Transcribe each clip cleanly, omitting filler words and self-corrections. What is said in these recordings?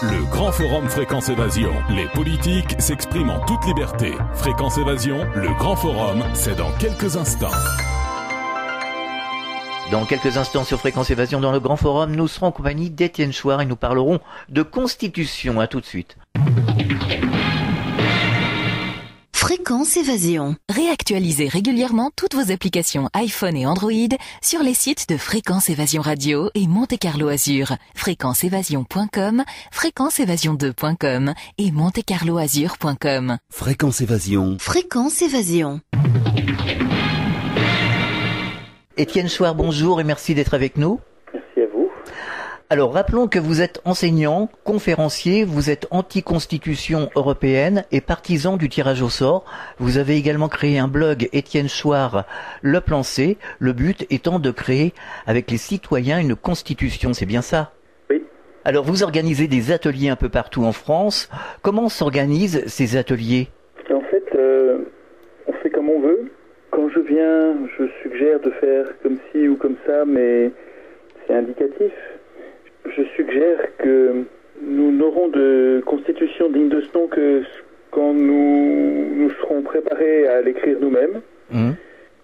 Le grand forum Fréquence Évasion. Les politiques s'expriment en toute liberté. Fréquence Évasion, le grand forum, c'est dans quelques instants. Dans quelques instants sur Fréquence Évasion dans le grand forum, nous serons en compagnie d'Étienne Chouard et nous parlerons de Constitution. À tout de suite. Fréquence Évasion. Réactualisez régulièrement toutes vos applications iPhone et Android sur les sites de Fréquence Évasion Radio et Monte Carlo Azur. fréquenceévasion.com, fréquenceévasion2.com et montecarloazur.com. Fréquence Évasion. Fréquence Évasion. Étienne Chouard, bonjour et merci d'être avec nous. Merci à vous. Alors, rappelons que vous êtes enseignant, conférencier, vous êtes anti-constitution européenne et partisan du tirage au sort. Vous avez également créé un blog Étienne Chouard, Le Plan C, le but étant de créer avec les citoyens une constitution, c'est bien ça? Oui. Alors, vous organisez des ateliers un peu partout en France. Comment s'organisent ces ateliers? En fait, on fait comme on veut. Quand je viens, je suggère de faire comme ci ou comme ça, mais c'est indicatif. Je suggère que nous n'aurons de constitution digne de ce nom que quand nous serons préparés à l'écrire nous-mêmes.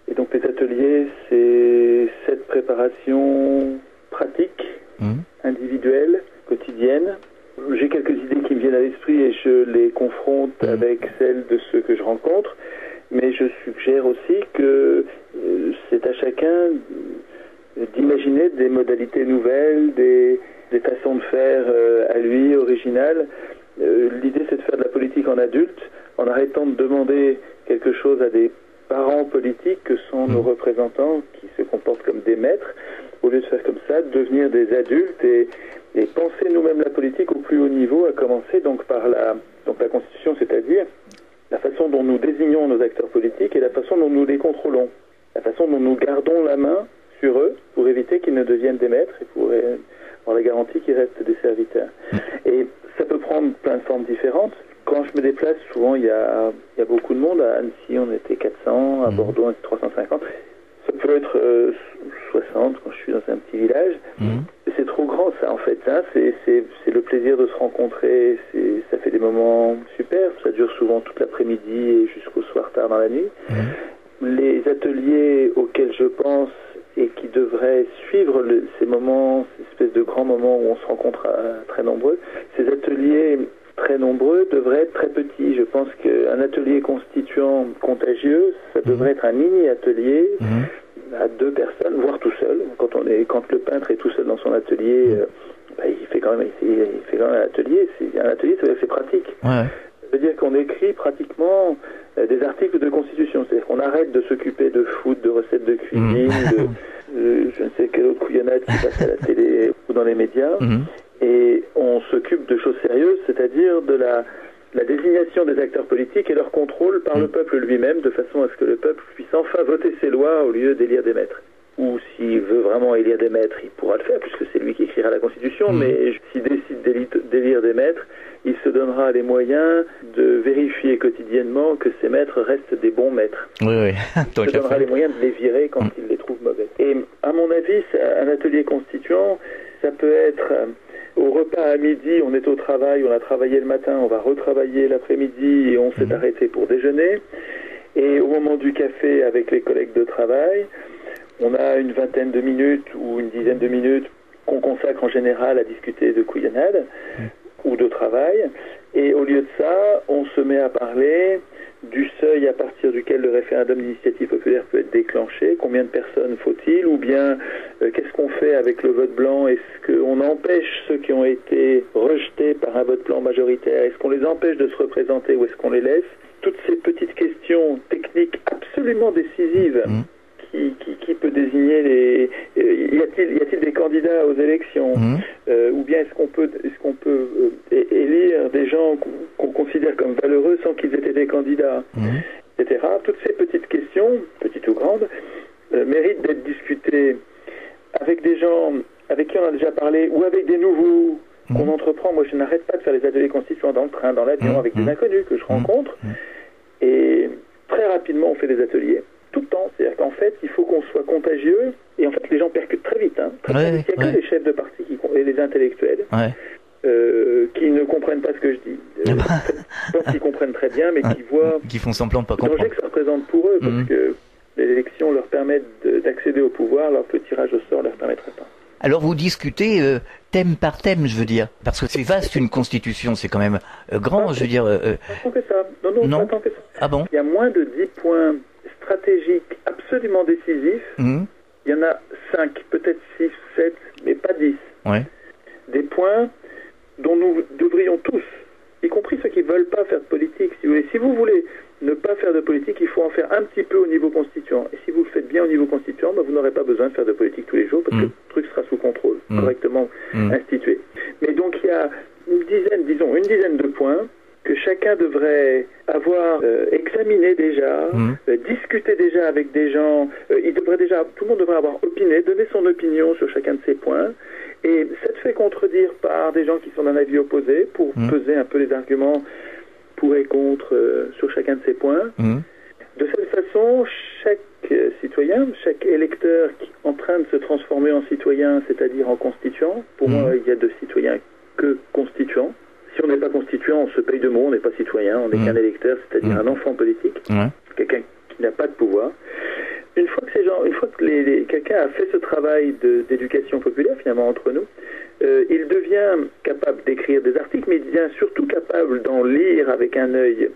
Et donc les ateliers, c'est cette préparation pratique, individuelle, quotidienne. J'ai quelques idées qui me viennent à l'esprit et je les confronte avec celles de ceux que je rencontre. Mais je suggère aussi que c'est à chacun d'imaginer des modalités nouvelles, des façons de faire à lui, originales. L'idée, c'est de faire de la politique en adulte, en arrêtant de demander quelque chose à des parents politiques que sont nos représentants, qui se comportent comme des maîtres. Au lieu de faire comme ça, de devenir des adultes et penser nous-mêmes la politique au plus haut niveau, à commencer donc par la Constitution, c'est-à-dire la façon dont nous désignons nos acteurs politiques et la façon dont nous les contrôlons, la façon dont nous gardons la main sur eux pour éviter qu'ils ne deviennent des maîtres et pour avoir la garantie qu'ils restent des serviteurs. Et ça peut prendre plein de formes différentes. Quand je me déplace, souvent il y a beaucoup de monde. À Annecy, on était 400, à Bordeaux, on était 350. Ça peut être 60 quand je suis dans un petit village. C'est trop grand, ça, en fait. Hein. C'est le plaisir de se rencontrer. Ça fait des moments super. Ça dure souvent toute l'après-midi et jusqu'au soir tard dans la nuit. Les ateliers auxquels je pense et qui devraient suivre ces moments, ces espèces de grands moments où on se rencontre très nombreux, ces ateliers très nombreux devraient être très petits. Je pense qu'un atelier constituant contagieux, ça devrait être un mini-atelier à 2 personnes, voire tout seul. Quand le peintre est tout seul dans son atelier, il fait quand même un atelier. Un atelier, ça veut dire que c'est pratique. Ouais. Ça veut dire qu'on écrit pratiquement des articles de constitution. C'est-à-dire qu'on arrête de s'occuper de foot, de recettes de cuisine, de je ne sais quelle autre couillonnade qui passe à la télé ou dans les médias. Et on s'occupe de choses sérieuses, c'est-à-dire de la désignation des acteurs politiques et leur contrôle par le peuple lui-même, de façon à ce que le peuple puisse enfin voter ses lois au lieu d'élire des maîtres. Ou s'il veut vraiment élire des maîtres, il pourra le faire, puisque c'est lui qui écrira la Constitution, mais s'il décide d'élire des maîtres, il se donnera les moyens de vérifier quotidiennement que ces maîtres restent des bons maîtres. Oui. Il se donnera les moyens de les virer quand il les trouve mauvais. Et à mon avis, un atelier constituant, ça peut être... Au repas à midi, on est au travail, on a travaillé le matin, on va retravailler l'après-midi et on s'est arrêté pour déjeuner. Et au moment du café avec les collègues de travail, on a une vingtaine de minutes ou une dizaine de minutes qu'on consacre en général à discuter de couillonnade ou de travail. Et au lieu de ça, on se met à parler du seuil à partir duquel le référendum d'initiative populaire peut être déclenché, combien de personnes faut-il, ou bien qu'est-ce qu'on fait avec le vote blanc, est-ce qu'on empêche ceux qui ont été rejetés par un vote blanc majoritaire, est-ce qu'on les empêche de se représenter ou est-ce qu'on les laisse? Toutes ces petites questions techniques absolument décisives qui peut désigner les... Y a-t-il des candidats aux élections ou bien est-ce qu'on peut élire des gens qu'on considère comme valeureux sans qu'ils aient été candidats, etc. Toutes ces petites questions, petites ou grandes, méritent d'être discutées avec des gens avec qui on a déjà parlé ou avec des nouveaux qu'on entreprend. Moi, je n'arrête pas de faire les ateliers constituants dans le train, dans l'avion, avec des inconnus que je rencontre. Et très rapidement, on fait des ateliers. Tout le temps. C'est-à-dire qu'en fait, il faut qu'on soit contagieux. Et en fait, les gens percutent très vite. Très vite. Il n'y a que les chefs de parti et les intellectuels qui ne comprennent pas ce que je dis. Je pense qu'ils comprennent très bien, mais qui voient qui font semblant de pas le comprendre. danger que ça représente pour eux, parce que les élections leur permettent d'accéder au pouvoir, alors que le tirage au sort ne leur permettrait pas. Alors vous discutez thème par thème, je veux dire, parce que c'est vaste une constitution, c'est quand même grand, je veux dire. Pas tant que ça. Non, pas tant que ça. Ah bon? Il y a moins de 10 points stratégiques absolument décisifs. Il y en a 5, peut-être 6, 7, mais pas 10. Ouais. Des points dont nous devrions tous, y compris ceux qui ne veulent pas faire de politique, si vous voulez ne pas faire de politique, il faut en faire un petit peu au niveau constituant. Et si vous le faites bien au niveau constituant, vous n'aurez pas besoin de faire de politique tous les jours, parce que le truc sera sous contrôle, correctement institué. Mais donc il y a une dizaine de points que chacun devrait avoir examiné déjà, discuté déjà avec des gens, tout le monde devrait avoir opiné, donné son opinion sur chacun de ces points, et s'être fait contredire par des gens qui sont d'un avis opposé pour peser un peu les arguments pour et contre sur chacun de ces points. De cette façon, chaque citoyen, chaque électeur qui est en train de se transformer en citoyen, c'est-à-dire en constituant, pour moi il y a de citoyens que constituants. Si on n'est pas constituant, on se paye de mots, on n'est pas citoyen, on n'est qu'un électeur, c'est-à-dire un enfant politique, quelqu'un qui n'a pas de pouvoir. Une fois que quelqu'un a fait ce travail d'éducation populaire, finalement, entre nous, il devient capable d'écrire des articles, mais il devient surtout capable d'en lire avec un œil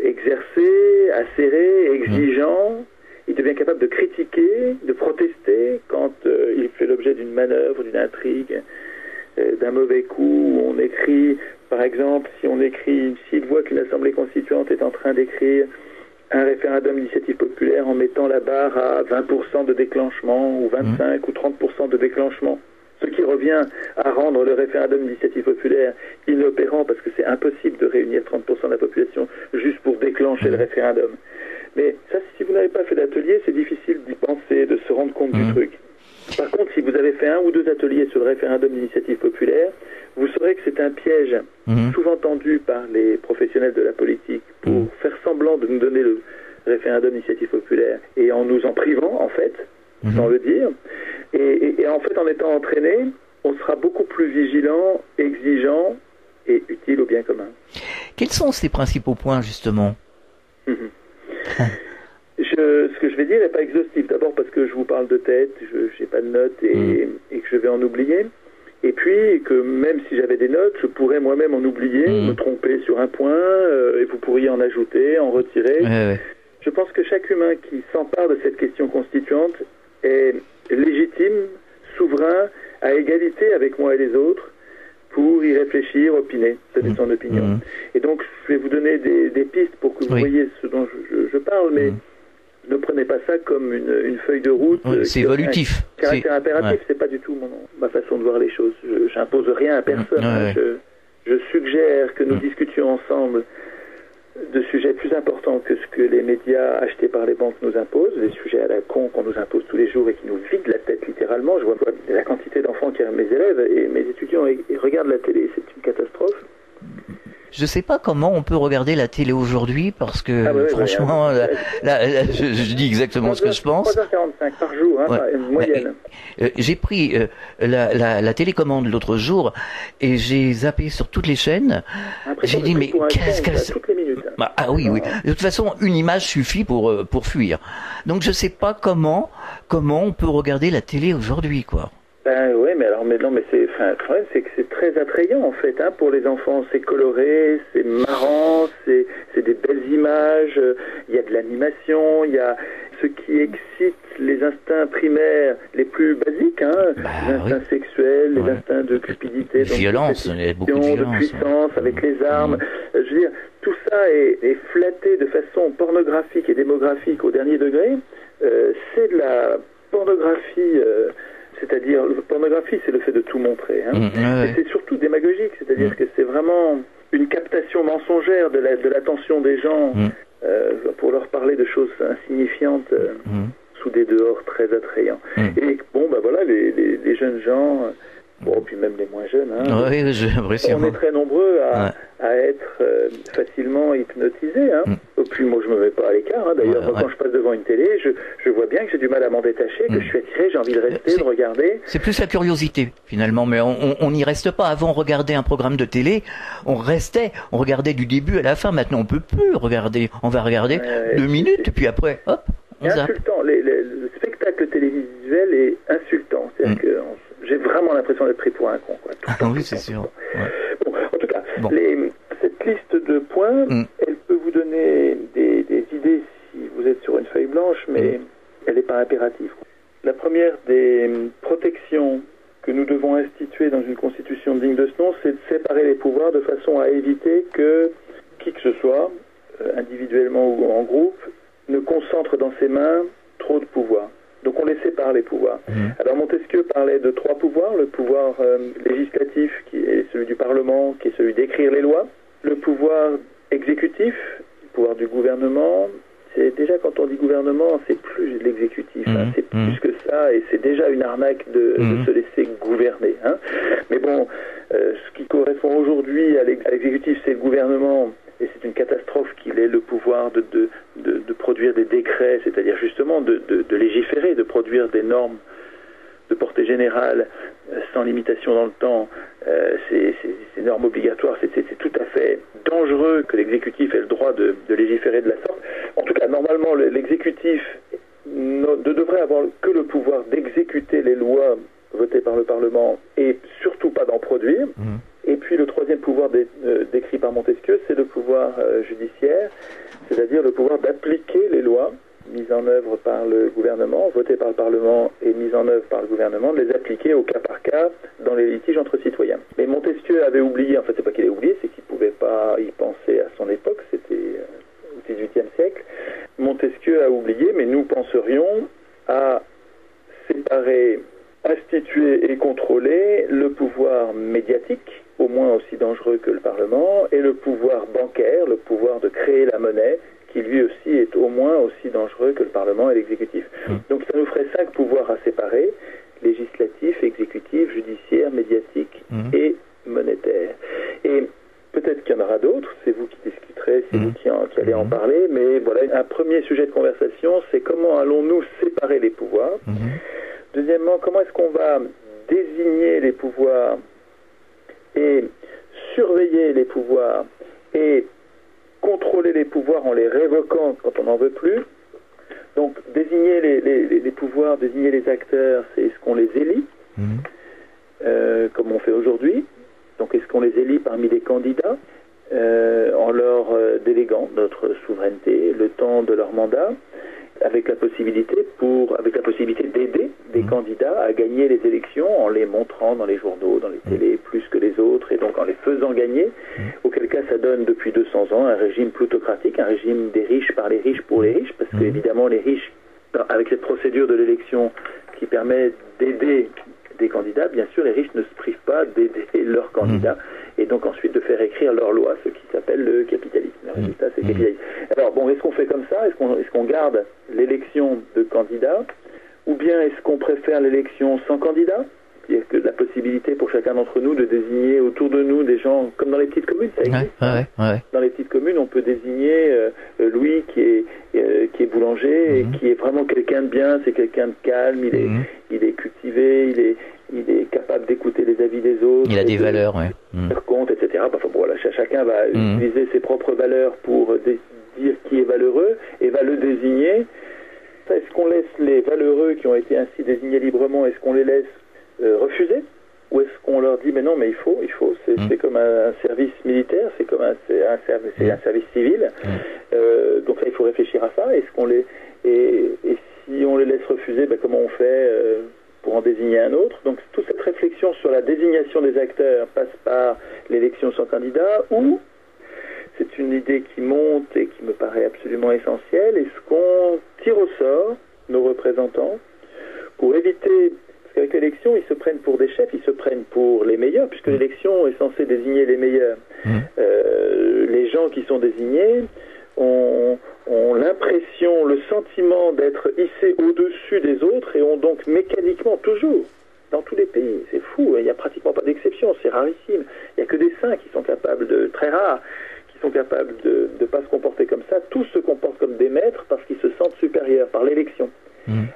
exercé, acéré, exigeant. Il devient capable de critiquer, de protester quand il fait l'objet d'une manœuvre, d'une intrigue, d'un mauvais coup. On écrit, par exemple, s'il voit qu'une assemblée constituante est en train d'écrire un référendum d'initiative populaire en mettant la barre à 20% de déclenchement ou 25 ou 30% de déclenchement, ce qui revient à rendre le référendum d'initiative populaire inopérant parce que c'est impossible de réunir 30% de la population juste pour déclencher le référendum. Mais ça, si vous n'avez pas fait d'atelier, c'est difficile d'y penser, de se rendre compte du truc. Par contre, si vous avez fait 1 ou 2 ateliers sur le référendum d'initiative populaire, vous saurez que c'est un piège souvent tendu par les professionnels de la politique pour faire semblant de nous donner le référendum d'initiative populaire et en nous en privant, en fait, sans le dire. Et en fait, en étant entraîné, on sera beaucoup plus vigilant, exigeant et utile au bien commun. Quels sont ces principaux points, justement? Ce que je vais dire n'est pas exhaustif. D'abord parce que je vous parle de tête, je n'ai pas de notes et que je vais en oublier. Et puis que même si j'avais des notes, je pourrais moi-même en oublier, me tromper sur un point, et vous pourriez en ajouter, en retirer. Je pense que chaque humain qui s'empare de cette question constituante est légitime, souverain, à égalité avec moi et les autres, pour y réfléchir, opiner, donner son opinion. Et donc, je vais vous donner des pistes pour que vous voyez ce dont je parle, mais ne prenez pas ça comme une feuille de route. C'est évolutif. Caractère impératif, c'est pas du tout ma façon de voir les choses. J'impose rien à personne. Je suggère que nous discutions ensemble de sujets plus importants que ce que les médias achetés par les banques nous imposent, des sujets à la con qu'on nous impose tous les jours et qui nous vident la tête littéralement. Je vois la quantité d'enfants qui mes élèves et mes étudiants et regardent la télé, c'est une catastrophe. Je sais pas comment on peut regarder la télé aujourd'hui parce que franchement, je dis exactement ce que je pense. 3h45 par jour, moyenne. J'ai pris la télécommande l'autre jour et j'ai zappé sur toutes les chaînes. J'ai dit mais qu'est-ce que toutes les minutes. oui. De toute façon, une image suffit pour fuir. Donc je sais pas comment on peut regarder la télé aujourd'hui, quoi. Oui, mais le problème, c'est que c'est très attrayant, en fait, pour les enfants. C'est coloré, c'est marrant, c'est des belles images, il y a de l'animation, il y a ce qui excite les instincts primaires les plus basiques, les instincts sexuels, les instincts de cupidité, de violence, il y a beaucoup de violence, de puissance avec les armes. Je veux dire, tout ça est flatté de façon pornographique et démographique au dernier degré. C'est de la pornographie... C'est-à-dire, la pornographie, c'est le fait de tout montrer. Et c'est surtout démagogique, c'est-à-dire que c'est vraiment une captation mensongère de l'attention des gens pour leur parler de choses insignifiantes sous des dehors très attrayants. Et les jeunes gens, puis même les moins jeunes, j'ai l'impression. On est très nombreux à être facilement hypnotisés. puis moi je me mets pas à l'écart, hein. D'ailleurs quand je passe devant une télé, je vois bien que j'ai du mal à m'en détacher, que je suis attiré, j'ai envie de rester, de regarder. C'est plus la curiosité finalement, mais on n'y reste pas. Avant, on regardait un programme de télé, on regardait du début à la fin. Maintenant on peut plus regarder, on va regarder 2 minutes et puis après hop, on zappe. Insultant, le spectacle télévisuel est insultant, c'est-à-dire que j'ai vraiment l'impression d'être pris pour un con, quoi. Oui, c'est sûr. Ouais. Bon, en tout cas, cette liste de points, elle peut vous donner des idées si vous êtes sur une feuille blanche, mais elle n'est pas impérative. La première des protections que nous devons instituer dans une constitution digne de ce nom, c'est de séparer les pouvoirs de façon à éviter que qui que ce soit, individuellement ou en groupe, ne concentre dans ses mains trop de pouvoir. Donc on les sépare, les pouvoirs. Alors Montesquieu parlait de 3 pouvoirs, le pouvoir législatif qui est celui du Parlement, qui est celui d'écrire les lois, le pouvoir exécutif, le pouvoir du gouvernement. C'est déjà, quand on dit gouvernement, c'est plus de l'exécutif, hein, c'est plus que ça, et c'est déjà une arnaque de se laisser gouverner, hein. Mais bon, ce qui correspond aujourd'hui à l'exécutif, c'est le gouvernement. Et c'est une catastrophe qu'il ait le pouvoir de produire des décrets, c'est-à-dire justement de légiférer, de produire des normes de portée générale, sans limitation dans le temps. Ces normes obligatoires, c'est tout à fait dangereux que l'exécutif ait le droit de légiférer de la sorte. En tout cas, normalement, l'exécutif ne devrait avoir que le pouvoir d'exécuter les lois votées par le Parlement et surtout pas d'en produire. Et puis le troisième pouvoir décrit par Montesquieu, c'est le pouvoir judiciaire, c'est-à-dire le pouvoir d'appliquer les lois mises en œuvre par le gouvernement, votées par le Parlement et mises en œuvre par le gouvernement, de les appliquer au cas par cas dans les litiges entre citoyens. Mais Montesquieu avait oublié, en fait c'est pas qu'il ait oublié, c'est qu'il ne pouvait pas y penser à son époque, c'était au XVIIIe siècle. Montesquieu a oublié, mais nous penserions à séparer, instituer et contrôler le pouvoir médiatique, au moins aussi dangereux que le Parlement, et le pouvoir bancaire, le pouvoir de créer la monnaie, qui lui aussi est au moins aussi dangereux que le Parlement et l'exécutif. Donc ça nous ferait 5 pouvoirs à séparer, législatif, exécutif, judiciaire, médiatique et monétaire. Et peut-être qu'il y en aura d'autres, c'est vous qui discuterez, c'est vous qui allez en parler, mais voilà, un premier sujet de conversation, c'est comment allons-nous séparer les pouvoirs. Deuxièmement, comment est-ce qu'on va désigner les pouvoirs et surveiller les pouvoirs et contrôler les pouvoirs en les révoquant quand on n'en veut plus. Donc désigner les pouvoirs, désigner les acteurs, c'est est-ce qu'on les élit comme on fait aujourd'hui. Donc est-ce qu'on les élit parmi les candidats en leur déléguant notre souveraineté, le temps de leur mandat, avec la possibilité d'aider des candidats à gagner les élections en les montrant dans les journaux, dans les télés, plus que les autres, et donc en les faisant gagner, auquel cas ça donne depuis 200 ans un régime plutocratique, un régime des riches par les riches pour les riches, parce que évidemment les riches, avec cette procédure de l'élection qui permet d'aider des candidats, bien sûr les riches ne se privent pas d'aider leurs candidats, et donc ensuite de faire écrire leur loi, ce qui s'appelle le capitalisme. Le résultat, c'est le capitalisme. Alors bon, est-ce qu'on fait comme ça? Est-ce qu'on garde l'élection de candidats? Ou bien est-ce qu'on préfère l'élection sans candidat? Il y a que la possibilité pour chacun d'entre nous de désigner autour de nous des gens, comme dans les petites communes, ça existe. Dans les petites communes, on peut désigner Louis qui est boulanger et qui est vraiment quelqu'un de bien, c'est quelqu'un de calme, il est cultivé, il est capable d'écouter les avis des autres. Il a des valeurs, faire compte, etc. Enfin, bon, voilà, chacun va utiliser ses propres valeurs pour dire qui est valeureux et va le désigner. Est-ce qu'on laisse les valeureux qui ont été ainsi désignés librement, est-ce qu'on les laisse refuser? Ou est-ce qu'on leur dit mais non, mais il faut, c'est comme un service militaire, c'est comme un service civil. Donc là il faut réfléchir à ça. Est-ce qu'on et si on les laisse refuser, comment on fait pour en désigner un autre? Donc toute cette réflexion sur la désignation des acteurs passe par l'élection sans candidat, ou c'est une idée qui monte et qui me paraît absolument essentielle. Est-ce qu'on tire au sort nos représentants pour éviter... Avec l'élection, ils se prennent pour des chefs, ils se prennent pour les meilleurs, puisque l'élection est censée désigner les meilleurs. Les gens qui sont désignés ont l'impression, le sentiment d'être hissés au-dessus des autres et ont donc mécaniquement toujours, dans tous les pays, c'est fou, il n'y a pratiquement pas d'exception, c'est rarissime, il n'y a que des saints qui sont capables très rares, qui sont capables de ne pas se comporter comme ça, tous se comportent comme des maîtres parce qu'ils se sentent supérieurs par l'élection.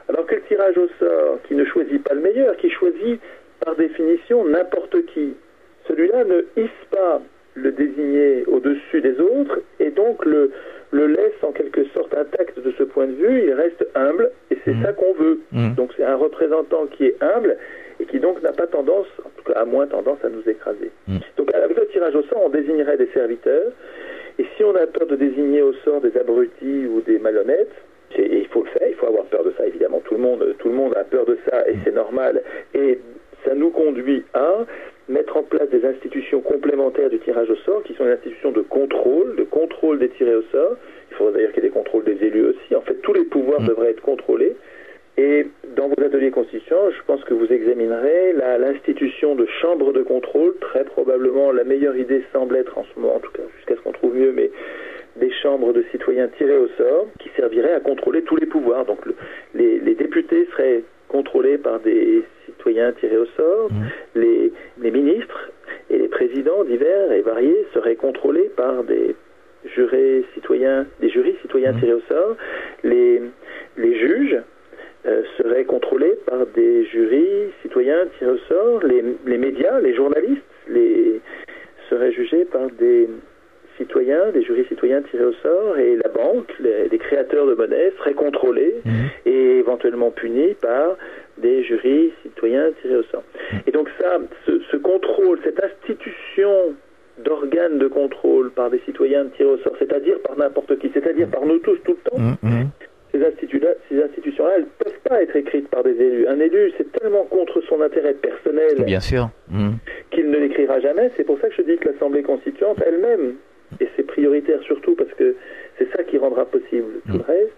Alors que le tirage au sort, qui ne choisit pas le meilleur, qui choisit par définition n'importe qui, celui-là ne hisse pas le désigné au-dessus des autres et donc le laisse en quelque sorte intact de ce point de vue, il reste humble et c'est ça qu'on veut. Donc c'est un représentant qui est humble et qui donc n'a pas tendance, en tout cas a moins tendance à nous écraser. Donc avec le tirage au sort, on désignerait des serviteurs et si on a peur de désigner au sort des abrutis ou des malhonnêtes, et il faut le faire, il faut avoir peur de ça évidemment, tout le monde a peur de ça et c'est normal et ça nous conduit à mettre en place des institutions complémentaires du tirage au sort qui sont des institutions de contrôle des tirés au sort. Il faudrait d'ailleurs qu'il y ait des contrôles des élus aussi. En fait, tous les pouvoirs devraient être contrôlés. Et dans vos ateliers constituants, je pense que vous examinerez l'institution de chambres de contrôle. Très probablement, la meilleure idée semble être en ce moment, en tout cas jusqu'à ce qu'on trouve mieux, mais des chambres de citoyens tirés au sort qui serviraient à contrôler tous les pouvoirs. Donc les députés seraient contrôlés par des citoyens tirés au sort, les ministres et les présidents divers et variés seraient contrôlés par des jurys citoyens tirés au sort, les juges seraient contrôlés par des jurys citoyens tirés au sort, les médias, les journalistes seraient jugés par des jurys citoyens tirés au sort et la banque, les créateurs de monnaie seraient contrôlés et éventuellement punis par des jurys citoyens tirés au sort. Et donc ça, ce contrôle, cette institution d'organes de contrôle par des citoyens tirés au sort, c'est-à-dire par n'importe qui, c'est-à-dire par nous tous tout le temps, ces institutions-là, elles ne peuvent pas être écrites par des élus. Un élu, c'est tellement contre son intérêt personnel bien sûr. Qu'il ne l'écrira jamais. C'est pour ça que je dis que l'Assemblée constituante elle-même, et c'est prioritaire surtout parce que c'est ça qui rendra possible tout le reste,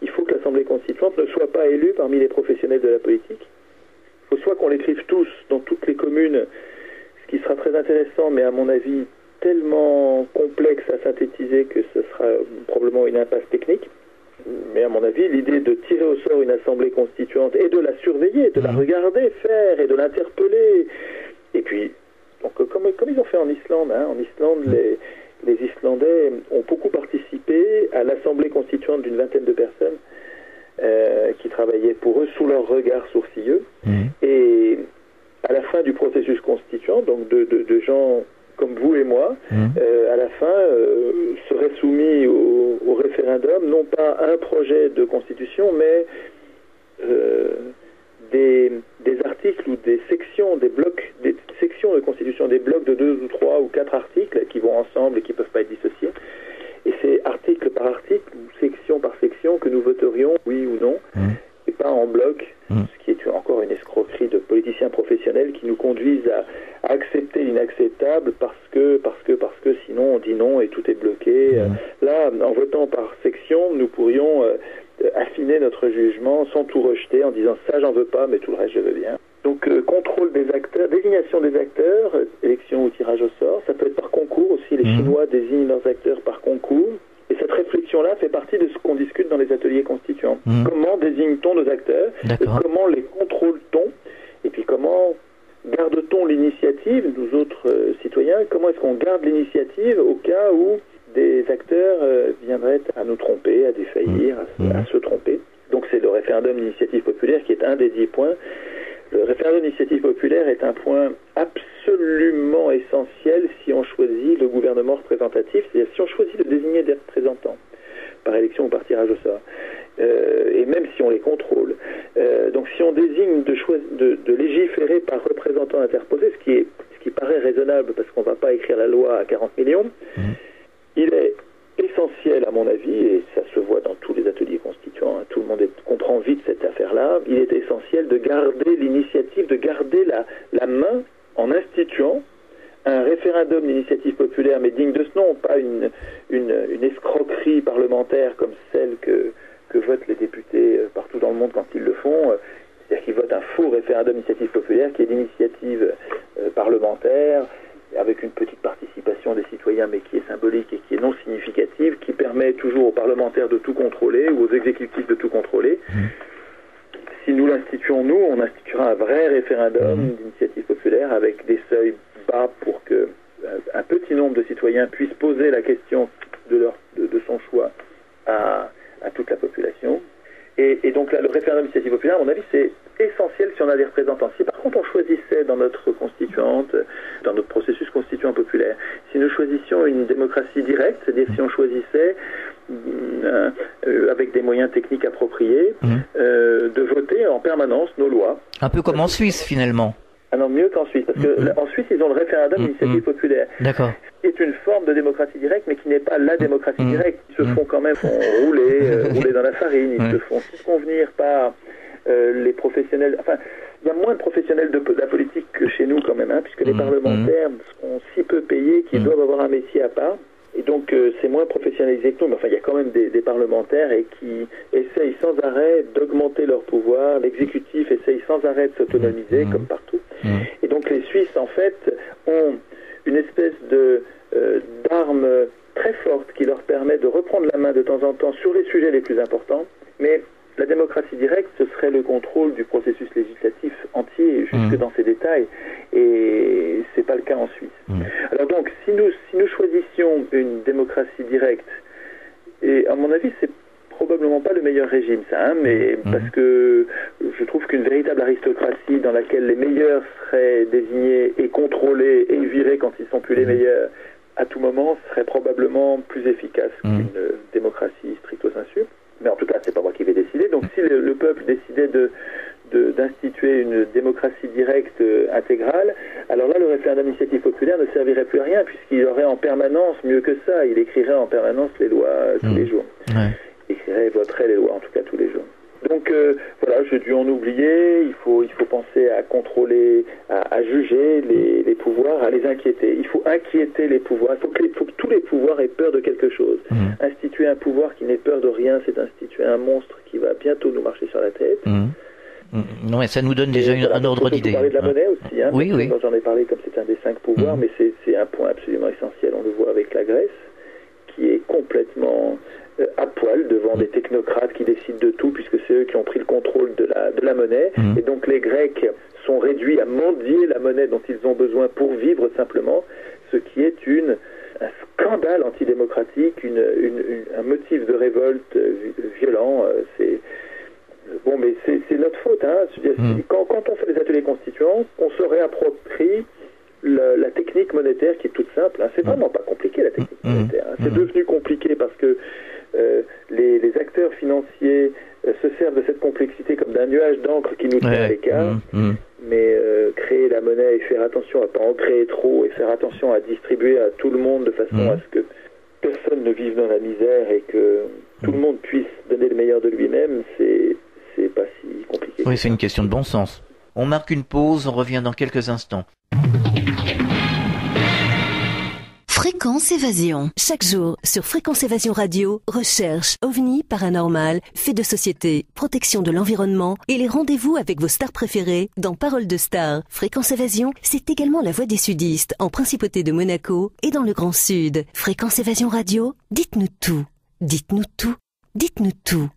il faut que l'Assemblée constituante ne soit pas élue parmi les professionnels de la politique. Il faut soit qu'on l'écrive tous dans toutes les communes, ce qui sera très intéressant, mais à mon avis tellement complexe à synthétiser que ce sera probablement une impasse technique. Mais à mon avis, l'idée de tirer au sort une assemblée constituante et de la surveiller, de la regarder faire et de l'interpeller. Et puis, donc, comme ils ont fait en Islande, en Islande, les Islandais ont beaucoup participé à l'assemblée constituante d'une vingtaine de personnes qui travaillaient pour eux sous leur regard sourcilleux. Et à la fin du processus constituant, donc de gens comme vous et moi, à la fin, serait soumis au référendum, non pas un projet de constitution, mais des articles ou des sections, des sections de constitution, des blocs de 2 ou 3 ou 4 articles qui vont ensemble et qui ne peuvent pas être dissociés. Et c'est article par article, ou section par section, que nous voterions, oui ou non, et pas en bloc, ce qui est encore une escroquerie de politiciens professionnels qui nous conduisent à accepter l'inacceptable parce que sinon on dit non et tout est bloqué. Là, en votant par section, nous pourrions affiner notre jugement sans tout rejeter en disant ça j'en veux pas mais tout le reste je veux bien. Donc contrôle des acteurs, désignation des acteurs, élection ou tirage au sort, ça peut être par concours aussi, les Chinois désignent leurs acteurs par concours. Et cette réflexion-là fait partie de ce qu'on discute dans les ateliers constituants. Comment désigne-t-on nos acteurs? Comment les contrôle-t-on? Et puis comment garde-t-on l'initiative, nous autres citoyens? Comment est-ce qu'on garde l'initiative au cas où des acteurs viendraient à nous tromper, à défaillir, à se tromper? Donc c'est le référendum d'initiative populaire qui est un des 10 points. Le référendum d'initiative populaire est un point absolument essentiel si on choisit le gouvernement représentatif, c'est-à-dire si on choisit de désigner des représentants par élection ou par tirage au sort, et même si on les contrôle. Donc si on désigne de légiférer par représentant interposé, ce qui paraît raisonnable parce qu'on ne va pas écrire la loi à 40 millions, il est essentiel à mon avis, et ça se voit dans tous les ateliers constituants, tout le monde comprend vite cette affaire-là, il est essentiel de garder l'initiative, de garder la main en instituant un référendum d'initiative populaire, mais digne de ce nom, pas une escroquerie parlementaire comme celle que votent les députés partout dans le monde quand ils le font, c'est-à-dire qu'ils votent un faux référendum d'initiative populaire qui est d'initiative parlementaire, avec une petite participation des citoyens, mais qui est symbolique et qui est non significative, qui permet toujours aux parlementaires de tout contrôler ou aux exécutifs de tout contrôler. Si nous l'instituons, on instituera un vrai référendum d'initiative populaire avec des seuils bas pour que un petit nombre de citoyens citoyen puisse poser la question de son choix à toute la population. Et donc là, le référendum d'initiative populaire, à mon avis, c'est essentiel si on a des représentants. Si par contre on choisissait dans notre constituante, dans notre processus constituant populaire, si nous choisissions une démocratie directe, c'est-à-dire si on choisissait avec des moyens techniques appropriés, de voter en permanence nos lois. Un peu comme en Suisse finalement. Ah non, mieux qu'en Suisse, parce que en Suisse, ils ont le référendum d'initiative populaire. D'accord. C'est une forme de démocratie directe, mais qui n'est pas la démocratie directe. Ils se font quand même rouler dans la farine, ils se font convenir par les professionnels. Enfin, il y a moins de professionnels de la politique que chez nous quand même, puisque les parlementaires sont si peu payés qu'ils doivent avoir un métier à part. Et donc, c'est moins professionnalisé que nous. Mais enfin, il y a quand même des parlementaires qui essayent sans arrêt d'augmenter leur pouvoir. L'exécutif essaye sans arrêt de s'autonomiser, comme partout. Et donc, les Suisses, en fait, ont une espèce d'arme très forte qui leur permet de reprendre la main de temps en temps sur les sujets les plus importants. Mais la démocratie directe, ce serait le contrôle du processus législatif entier, jusque dans ses détails. Et c'est pas le cas en Suisse. Alors donc, si nous choisissions une démocratie directe, et à mon avis, c'est probablement pas le meilleur régime, ça, mais parce que je trouve qu'une véritable aristocratie dans laquelle les meilleurs seraient désignés et contrôlés et virés quand ils sont plus les meilleurs, à tout moment, serait probablement plus efficace qu'une démocratie stricto sensu. Mais en tout cas, c'est pas moi qui vais décider. Donc, si le peuple décidait d'instituer une démocratie directe intégrale, alors là, le référendum d'initiative populaire ne servirait plus à rien, puisqu'il aurait en permanence, mieux que ça, il écrirait en permanence les lois tous les jours. Il écrirait et voterait les lois, en tout cas, tous les jours. Donc, voilà, j'ai dû en oublier. Il faut penser à contrôler, à juger les pouvoirs, à les inquiéter. Il faut inquiéter les pouvoirs. Il faut que tous les pouvoirs aient peur de quelque chose. Instituer un pouvoir qui n'ait peur de rien, c'est instituer un monstre qui va bientôt nous marcher sur la tête. Non, et ça nous donne déjà un ordre d'idée. On peut parler de la monnaie aussi. Oui. J'en ai parlé comme c'est un des 5 pouvoirs, mais c'est un point absolument essentiel. On le voit avec la Grèce, qui est complètement à poil devant des technocrates qui décident de tout, puisque c'est eux qui ont pris le contrôle de la monnaie. Et donc les Grecs sont réduits à mendier la monnaie dont ils ont besoin pour vivre simplement, ce qui est un scandale antidémocratique, un motif de révolte violent. Bon, mais c'est notre faute. Quand on fait les ateliers constituants, on se réapproprie la technique monétaire qui est toute simple. C'est vraiment pas compliqué, la technique monétaire. C'est devenu compliqué parce que les acteurs financiers se servent de cette complexité comme d'un nuage d'encre qui nous tient à l'écart. Mais créer la monnaie et faire attention à ne pas en créer trop et faire attention à distribuer à tout le monde de façon à ce que personne ne vive dans la misère et que tout le monde puisse donner le meilleur de lui-même, c'est pas si compliqué. Oui, c'est une question de bon sens. On marque une pause, on revient dans quelques instants. Fréquence Évasion. Chaque jour, sur Fréquence Évasion Radio, recherche, ovni, paranormal, faits de société, protection de l'environnement et les rendez-vous avec vos stars préférées dans Paroles de Stars. Fréquence Évasion, c'est également la voix des sudistes en Principauté de Monaco et dans le Grand Sud. Fréquence Évasion Radio, dites-nous tout. Dites-nous tout. Dites-nous tout.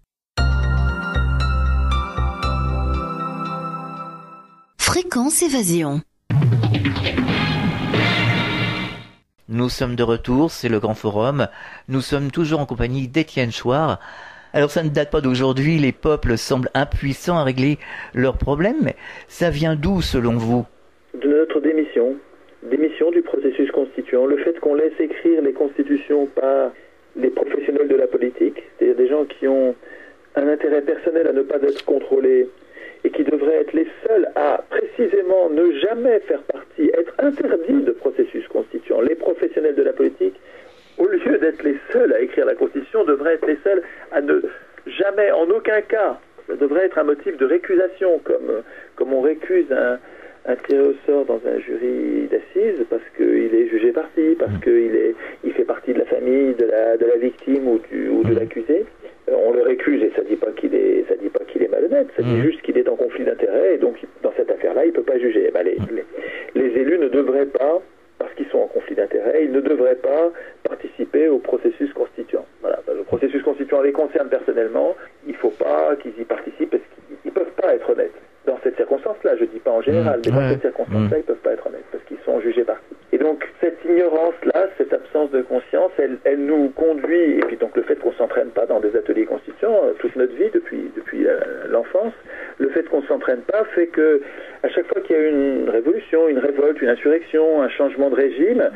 Fréquence Évasion. Nous sommes de retour, c'est le Grand Forum. Nous sommes toujours en compagnie d'Étienne Chouard. Alors ça ne date pas d'aujourd'hui, les peuples semblent impuissants à régler leurs problèmes, mais ça vient d'où selon vous? De notre démission du processus constituant, le fait qu'on laisse écrire les constitutions par les professionnels de la politique, c'est-à-dire des gens qui ont un intérêt personnel à ne pas être contrôlés et qui devraient être les seuls à précisément ne jamais faire partie, être interdits de processus constituant. Les professionnels de la politique, au lieu d'être les seuls à écrire la Constitution, devraient être les seuls à ne jamais, en aucun cas, ça devrait être un motif de récusation, comme on récuse un tiré au sort dans un jury d'assises parce qu'il est jugé parti, parce qu'il fait partie de la famille de la victime ou de l'accusé. On le récuse et ça dit pas qu'il est malhonnête, ça dit juste qu'il est en conflit d'intérêts et donc dans cette affaire-là, il peut pas juger. Les élus ne devraient pas, parce qu'ils sont en conflit d'intérêts, ils ne devraient pas participer au processus constituant. Voilà, le processus constituant les concerne personnellement, il faut pas qu'ils y participent parce qu'ils peuvent pas être honnêtes. Dans cette circonstance-là, je dis pas en général, mais dans cette circonstance-là, ils peuvent pas être honnêtes parce qu'ils sont jugés partis. Et donc cette ignorance-là, cette absence de conscience, elle nous conduit, et puis donc le fait qu'on ne s'entraîne pas dans des ateliers constituants toute notre vie, depuis l'enfance, le fait qu'on ne s'entraîne pas fait que à chaque fois qu'il y a une révolution, une révolte, une insurrection, un changement de régime,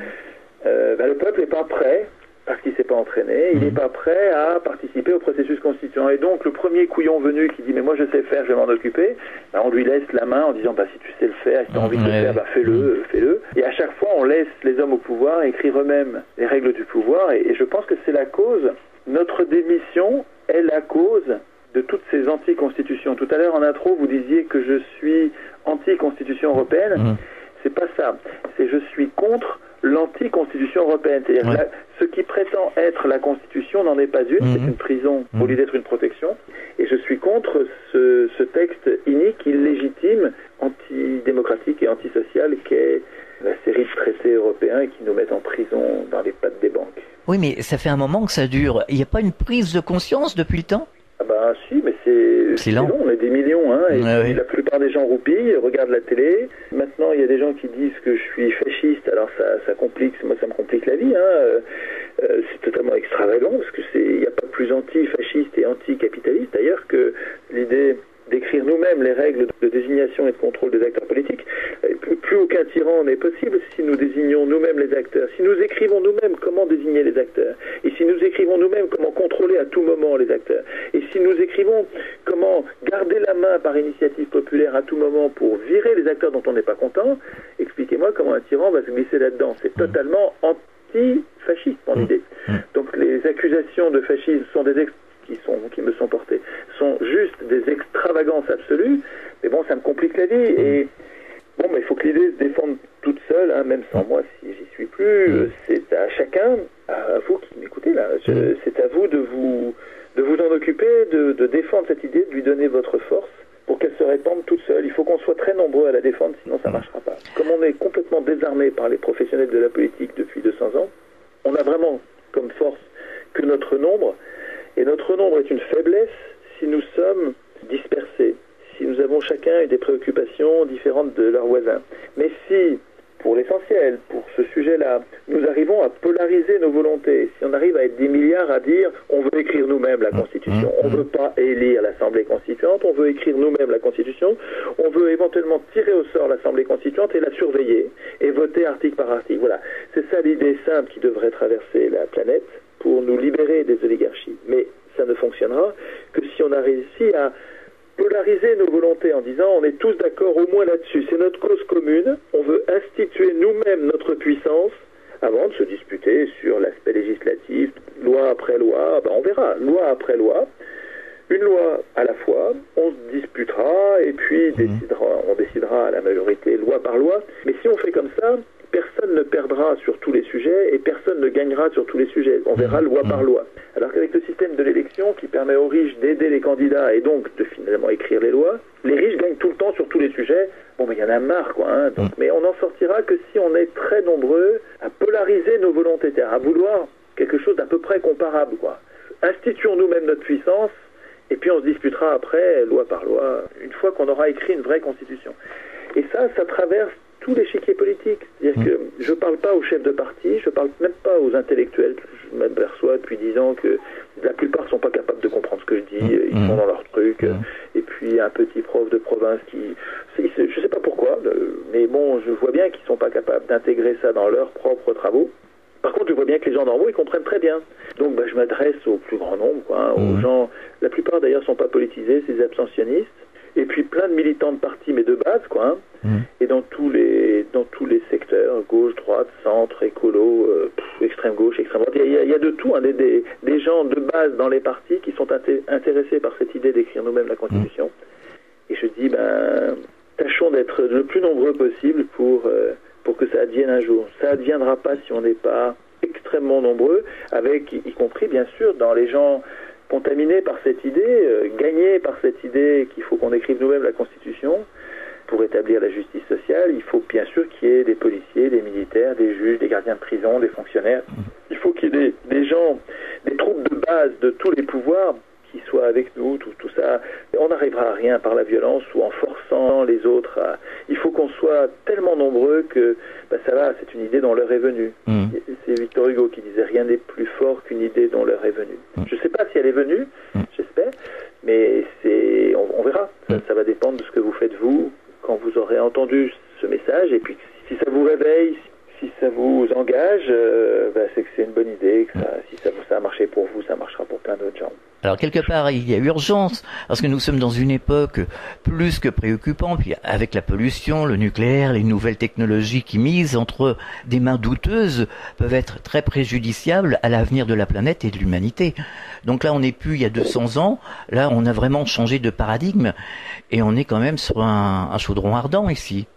le peuple n'est pas prêt, parce qu'il ne s'est pas entraîné, il n'est pas prêt à participer au processus constituant. Et donc le premier couillon venu qui dit mais moi je sais faire, je vais m'en occuper, on lui laisse la main en disant si tu sais le faire, si tu as envie de le faire, fais-le. Et à chaque fois on laisse les hommes au pouvoir écrire eux-mêmes les règles du pouvoir, et je pense que c'est la cause, notre démission est la cause de toutes ces anti-constitutions. Tout à l'heure en intro vous disiez que je suis anti-constitution européenne, c'est pas ça, c'est je suis contre l'anti-constitution européenne, c'est-à-dire ce qui prétend être la constitution n'en est pas une, c'est une prison au lieu d'être une protection, et je suis contre ce texte inique, illégitime, antidémocratique et antisocial qu'est la série de traités européens qui nous mettent en prison dans les pattes des banques. Oui, mais ça fait un moment que ça dure, il n'y a pas une prise de conscience depuis le temps ? Si, mais c'est long, on est des millions, et la plupart des gens roupillent, regardent la télé. Maintenant, il y a des gens qui disent que je suis fasciste, alors ça complique, moi ça me complique la vie, c'est totalement extravagant, parce que il n'y a pas plus anti-fasciste et anti-capitaliste d'ailleurs que l'idée d'écrire nous-mêmes les règles de désignation et de contrôle des acteurs politiques. Plus aucun tyran n'est possible si nous désignons nous-mêmes les acteurs, si nous écrivons nous-mêmes comment désigner les acteurs, et si nous écrivons nous-mêmes comment contrôler à tout moment les acteurs, et si nous écrivons comment garder la main par initiative populaire à tout moment pour virer les acteurs dont on n'est pas content, expliquez-moi comment un tyran va se glisser là-dedans. C'est totalement anti-fasciste, mon idée. Donc les accusations de fascisme sont qui me sont portées, sont juste des extravagances absolues, mais bon, ça me complique la vie, et bon, il faut que l'idée se défende toute seule, même sans moi, si j'y suis plus, c'est à chacun, à vous qui m'écoutez là, c'est à vous de vous en occuper, de défendre cette idée, de lui donner votre force, pour qu'elle se répande toute seule. Il faut qu'on soit très nombreux à la défendre, sinon ça ne marchera pas. Comme on est complètement désarmé par les professionnels de la politique depuis 200 ans, on a vraiment comme force que notre nombre, et notre nombre est une faiblesse si nous sommes dispersés, si nous avons chacun des préoccupations différentes de leurs voisins. Mais si, pour l'essentiel, pour ce sujet-là, nous arrivons à polariser nos volontés, si on arrive à être des milliards à dire on veut écrire nous-mêmes la Constitution, on ne veut pas élire l'Assemblée constituante, on veut écrire nous-mêmes la Constitution, on veut éventuellement tirer au sort l'Assemblée constituante et la surveiller, et voter article par article. Voilà, c'est ça l'idée simple qui devrait traverser la planète pour nous libérer des oligarchies. Mais ça ne fonctionnera que si on a réussi à polariser nos volontés en disant on est tous d'accord au moins là-dessus, c'est notre cause commune, on veut instituer nous-mêmes notre puissance avant de se disputer sur l'aspect législatif, loi après loi, on verra, loi après loi, une loi à la fois, on se disputera et puis on décidera à la majorité loi par loi, mais si on fait comme ça, personne ne perdra sur tous les sujets et personne ne gagnera sur tous les sujets. On verra loi par loi. Alors qu'avec le système de l'élection qui permet aux riches d'aider les candidats et donc de finalement écrire les lois, les riches gagnent tout le temps sur tous les sujets. Il y en a marre, quoi. Donc, mais on n'en sortira que si on est très nombreux à polariser nos volontés, à vouloir quelque chose d'à peu près comparable, quoi. Instituons nous-mêmes notre puissance et puis on se disputera après, loi par loi, une fois qu'on aura écrit une vraie constitution. Et ça traverse tout l'échiquier politique. C'est-à-dire que je ne parle pas aux chefs de parti, je ne parle même pas aux intellectuels. Je m'aperçois depuis 10 ans que la plupart ne sont pas capables de comprendre ce que je dis, ils sont dans leur truc. Et puis un petit prof de province qui... Je ne sais pas pourquoi, mais bon, je vois bien qu'ils ne sont pas capables d'intégrer ça dans leurs propres travaux. Par contre, je vois bien que les gens normaux, ils comprennent très bien. Donc je m'adresse au plus grand nombre, aux gens... La plupart d'ailleurs ne sont pas politisés, c'est des abstentionnistes. Et puis plein de militants de partis, mais de base, et dans tous les secteurs, gauche, droite, centre, écolo, extrême gauche, extrême droite. Il y a de tout, des gens de base dans les partis qui sont intéressés par cette idée d'écrire nous-mêmes la Constitution. Et je dis, tâchons d'être le plus nombreux possible pour que ça advienne un jour. Ça adviendra pas si on n'est pas extrêmement nombreux, avec, y compris bien sûr, dans les gens contaminés par cette idée, gagnés par cette idée qu'il faut qu'on écrive nous-mêmes la Constitution. Pour établir la justice sociale, il faut bien sûr qu'il y ait des policiers, des militaires, des juges, des gardiens de prison, des fonctionnaires. Il faut qu'il y ait des gens, des troupes de base de tous les pouvoirs qui soit avec nous, tout ça. On n'arrivera à rien par la violence ou en forçant les autres. Il faut qu'on soit tellement nombreux que ça va, c'est une idée dont l'heure est venue. C'est Victor Hugo qui disait « Rien n'est plus fort qu'une idée dont l'heure est venue ». Je ne sais pas si elle est venue, j'espère, mais on verra. Ça va dépendre de ce que vous faites vous, quand vous aurez entendu ce message, et puis si ça vous réveille, si ça vous engage, c'est que c'est une bonne idée, que si ça a marché pour vous, ça marchera pour plein d'autres gens. Alors quelque part, il y a urgence, parce que nous sommes dans une époque plus que préoccupante, puis avec la pollution, le nucléaire, les nouvelles technologies qui misent entre des mains douteuses peuvent être très préjudiciables à l'avenir de la planète et de l'humanité. Donc là, on n'est plus il y a 200 ans, là on a vraiment changé de paradigme, et on est quand même sur un chaudron ardent ici.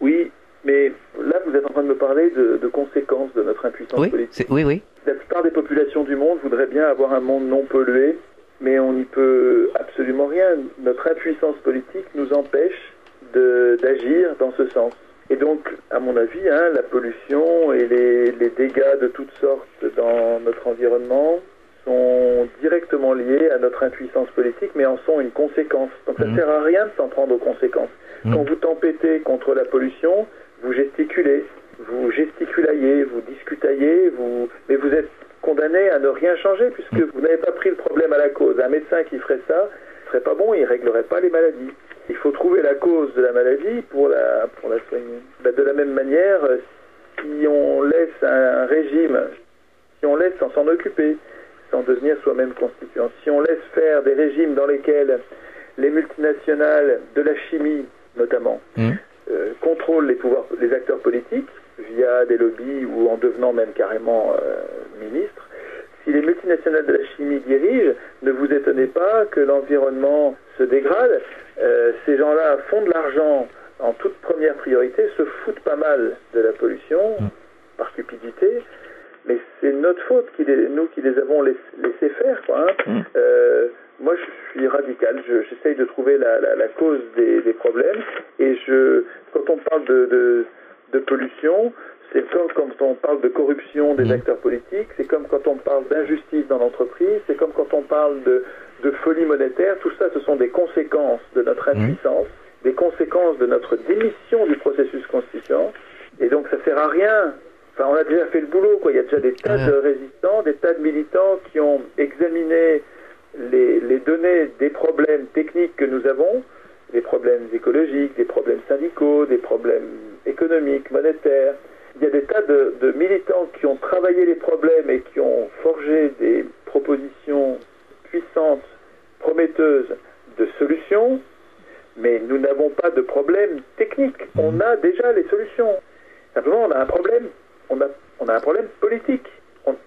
Oui, mais là vous êtes en train de me parler de conséquences de notre impuissance politique. Oui. La plupart des populations du monde voudraient bien avoir un monde non pollué, mais on n'y peut absolument rien. Notre impuissance politique nous empêche d'agir dans ce sens. Et donc, à mon avis, la pollution et les dégâts de toutes sortes dans notre environnement sont directement liés à notre impuissance politique, mais en sont une conséquence. Donc ça ne sert à rien de s'en prendre aux conséquences. Quand vous tempêtez contre la pollution, vous gesticulez, vous gesticulaillez, vous discutaillez, mais vous êtes condamné à ne rien changer puisque vous n'avez pas pris le problème à la cause. Un médecin qui ferait ça serait pas bon, il réglerait pas les maladies. Il faut trouver la cause de la maladie pour la soigner. De la même manière, si on laisse un régime, si on laisse sans s'en occuper, sans devenir soi-même constituant, si on laisse faire des régimes dans lesquels les multinationales de la chimie notamment contrôlent les acteurs politiques via des lobbies ou en devenant même carrément ministres. Si les multinationales de la chimie dirigent, ne vous étonnez pas que l'environnement se dégrade. Ces gens-là font de l'argent en toute première priorité, se foutent pas mal de la pollution par cupidité, mais c'est notre faute, nous qui les avons laissé faire, quoi. Moi, je suis radical. J'essaye de trouver la cause des problèmes. Et quand on parle de pollution, c'est comme quand on parle de corruption des acteurs politiques, c'est comme quand on parle d'injustice dans l'entreprise, c'est comme quand on parle de folie monétaire. Tout ça, ce sont des conséquences de notre impuissance, des conséquences de notre démission du processus constituant. Et donc, ça sert à rien. Enfin, on a déjà fait le boulot, quoi. Il y a déjà des tas de résistants, des tas de militants qui ont examiné les données des problèmes techniques que nous avons, des problèmes écologiques, des problèmes syndicaux, des problèmes économiques, monétaires. Il y a des tas de militants qui ont travaillé les problèmes et qui ont forgé des propositions puissantes, prometteuses de solutions, mais nous n'avons pas de problème technique. On a déjà les solutions. Simplement, on a un problème. On a un problème politique.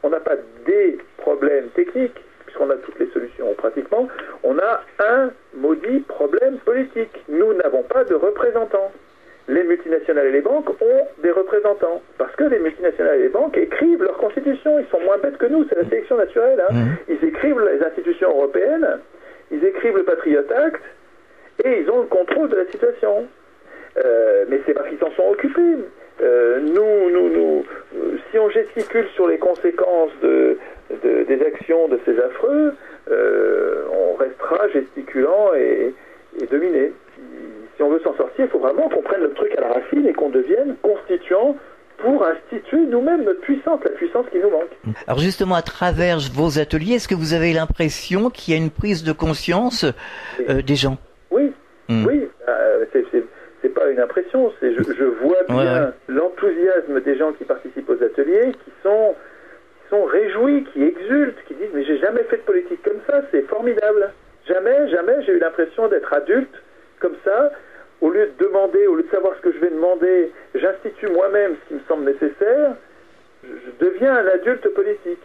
On n'a pas des problèmes techniques, puisqu'on a toutes les solutions pratiquement. On a un maudit problème politique. Nous n'avons pas de représentants. Les multinationales et les banques ont des représentants. Parce que les multinationales et les banques écrivent leur constitution. Ils sont moins bêtes que nous, c'est la sélection naturelle. Ils écrivent les institutions européennes, ils écrivent le Patriot Act, et ils ont le contrôle de la situation. Mais c'est parce qu'ils s'en sont occupés. Si on gesticule sur les conséquences des actions de ces affreux, on restera gesticulant et dominé. Si on veut s'en sortir, il faut vraiment qu'on prenne le truc à la racine et qu'on devienne constituant pour instituer nous-mêmes notre puissance, la puissance qui nous manque. Alors justement, à travers vos ateliers, est-ce que vous avez l'impression qu'il y a une prise de conscience des gens? Oui, oui. C'est pas une impression, je vois bien l'enthousiasme des gens qui participent aux ateliers, qui sont réjouis, qui exultent, qui disent mais j'ai jamais fait de politique comme ça, c'est formidable. Jamais j'ai eu l'impression d'être adulte comme ça. Au lieu de demander, au lieu de savoir ce que je vais demander, j'institue moi-même ce qui me semble nécessaire. Je deviens un adulte politique.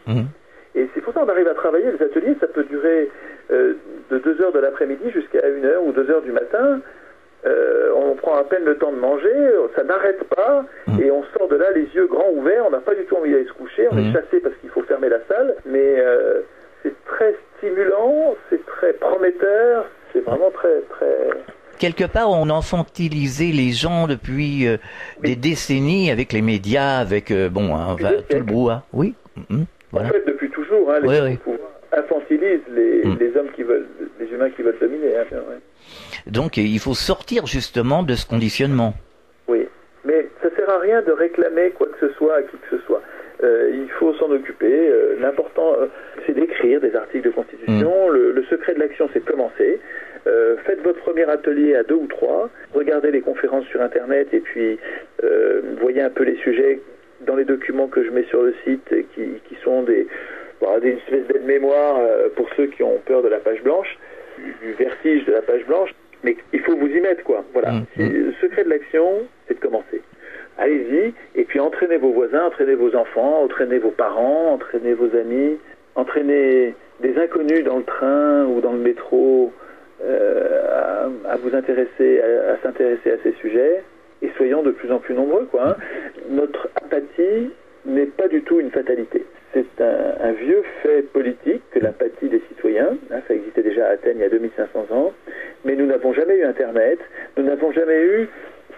Et c'est pour ça qu'on arrive à travailler. Les ateliers, ça peut durer de 2h de l'après-midi jusqu'à 1h ou 2h du matin. On prend à peine le temps de manger, ça n'arrête pas, et on sort de là les yeux grands ouverts, on n'a pas du tout envie d'aller se coucher, on est chassé parce qu'il faut fermer la salle, mais c'est très stimulant, c'est très prometteur, c'est vraiment très, très... Quelque part, on infantilisait les gens depuis des décennies avec les médias, avec tout le brouhaha. Oui. Voilà. En fait, depuis toujours, les gens au pouvoir infantilise les hommes les humains qui veulent dominer. Hein, ouais. Donc il faut sortir justement de ce conditionnement. Oui, mais ça sert à rien de réclamer quoi que ce soit à qui que ce soit. Il faut s'en occuper. L'important, c'est d'écrire des articles de constitution. Le secret de l'action, c'est de commencer. Faites votre premier atelier à 2 ou 3. Regardez les conférences sur Internet et puis voyez un peu les sujets dans les documents que je mets sur le site qui sont des espèces d'aide-mémoire pour ceux qui ont peur de la page blanche, du vertige de la page blanche. Mais il faut vous y mettre, quoi. Voilà. Le secret de l'action, c'est de commencer. Allez-y, et puis entraînez vos voisins, entraînez vos enfants, entraînez vos parents, entraînez vos amis, entraînez des inconnus dans le train ou dans le métro à vous intéresser, à s'intéresser à ces sujets, et soyons de plus en plus nombreux, quoi. Hein. Notre apathie n'est pas du tout une fatalité. C'est un vieux fait politique que l'apathie des citoyens, hein, ça existait déjà à Athènes il y a 2500 ans, mais nous n'avons jamais eu Internet, nous n'avons jamais eu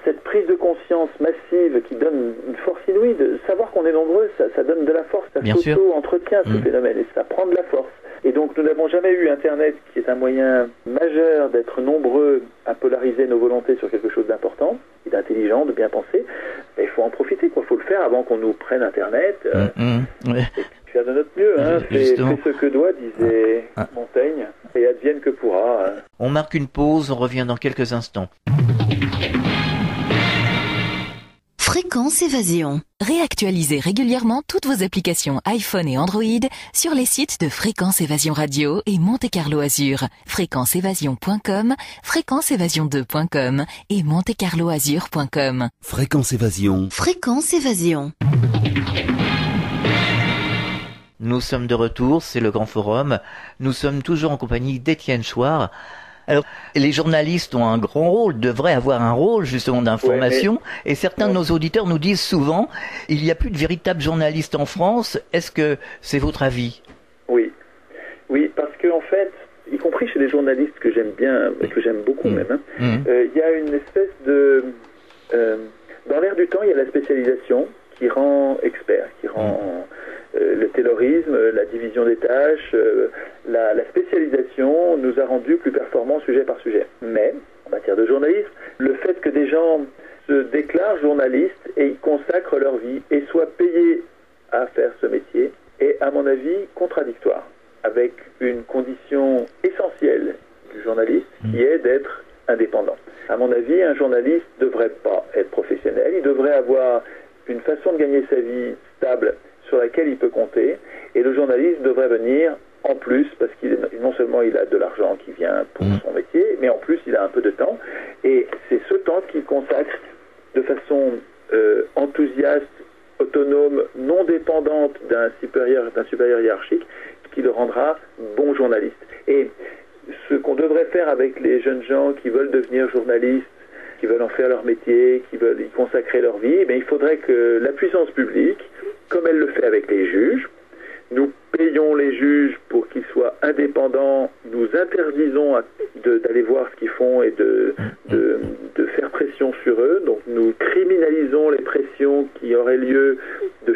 cette prise de conscience massive qui donne une force inouïe. De savoir qu'on est nombreux, ça donne de la force, ça s'auto-entretient ce phénomène, et ça prend de la force. Et donc nous n'avons jamais eu Internet, qui est un moyen majeur d'être nombreux à polariser nos volontés sur quelque chose d'important, et d'intelligent, de bien penser. Et il faut en profiter, quoi. Il faut le faire avant qu'on nous prenne Internet. Et faire de notre mieux. Hein. Fais ce que doit, disait Montaigne, et advienne que pourra. On marque une pause, on revient dans quelques instants. Fréquence Évasion. Réactualisez régulièrement toutes vos applications iPhone et Android sur les sites de Fréquence Évasion Radio et Monte Carlo Azur. fréquenceévasion.com, fréquenceévasion2.com et montecarloazur.com. Fréquence Évasion. Fréquence Évasion. Nous sommes de retour, c'est le Grand Forum. Nous sommes toujours en compagnie d'Étienne Chouard. Alors, les journalistes ont un grand rôle, devraient avoir un rôle justement d'information, et certains de nos auditeurs nous disent souvent, il n'y a plus de véritables journalistes en France. Est-ce que c'est votre avis ? Oui, parce que en fait, y compris chez les journalistes que j'aime bien, que j'aime beaucoup même, il y a une espèce de... dans l'air du temps, il y a la spécialisation qui rend expert, qui rend... le taylorisme, la division des tâches, la spécialisation nous a rendus plus performants sujet par sujet. Mais, en matière de journalisme, le fait que des gens se déclarent journalistes et y consacrent leur vie et soient payés à faire ce métier est, à mon avis, contradictoire avec une condition essentielle du journaliste qui est d'être indépendant. À mon avis, un journaliste ne devrait pas être professionnel, il devrait avoir une façon de gagner sa vie stable sur laquelle il peut compter, et le journaliste devrait venir en plus, parce qu'il non seulement il a de l'argent qui vient pour son métier, mais en plus il a un peu de temps, et c'est ce temps qu'il consacre de façon enthousiaste, autonome, non dépendante d'un supérieur hiérarchique, qui le rendra bon journaliste. Et ce qu'on devrait faire avec les jeunes gens qui veulent devenir journalistes, qui veulent en faire leur métier, qui veulent y consacrer leur vie, il faudrait que la puissance publique, comme elle le fait avec les juges, nous payons les juges pour qu'ils soient indépendants, nous interdisons d'aller voir ce qu'ils font et de faire pression sur eux, donc nous criminalisons les pressions qui auraient lieu de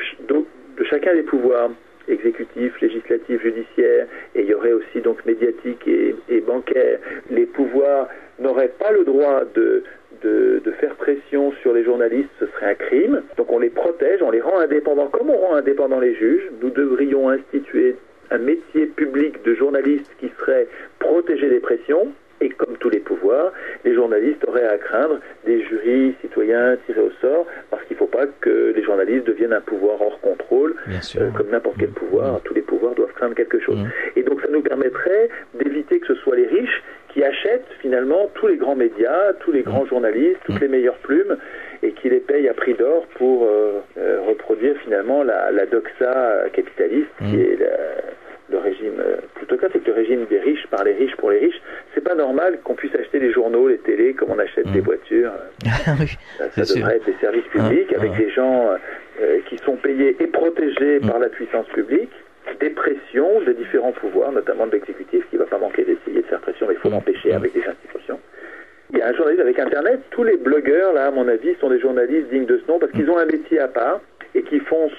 chacun des pouvoirs exécutif, législatif, judiciaire, et il y aurait aussi donc médiatique et bancaire. Les pouvoirs n'auraient pas le droit de faire pression sur les journalistes, ce serait un crime. Donc on les protège, on les rend indépendants. Comme on rend indépendants les juges, nous devrions instituer un métier public de journaliste qui serait protégé des pressions. Et comme tous les pouvoirs, les journalistes auraient à craindre des jurys citoyens tirés au sort, parce qu'il ne faut pas que les journalistes deviennent un pouvoir hors contrôle, comme n'importe quel pouvoir. Tous les pouvoirs doivent craindre quelque chose. Et donc ça nous permettrait d'éviter que ce soit les riches qui achètent finalement tous les grands médias, tous les grands journalistes, toutes les meilleures plumes, et qui les payent à prix d'or pour reproduire finalement la doxa capitaliste, qui est le régime plutocratique, le régime des riches par les riches pour les riches. C'est pas normal qu'on puisse acheter les journaux, les télés, comme on achète des voitures. Ça devrait être des services publics avec des gens qui sont payés et protégés par la puissance publique, des pressions de différents pouvoirs, notamment de l'exécutif, qui ne va pas manquer d'essayer de faire pression, mais il faut l'empêcher avec des institutions. Il y a un journaliste avec Internet. Tous les blogueurs, là, à mon avis, sont des journalistes dignes de ce nom, parce qu'ils ont un métier à part et qui font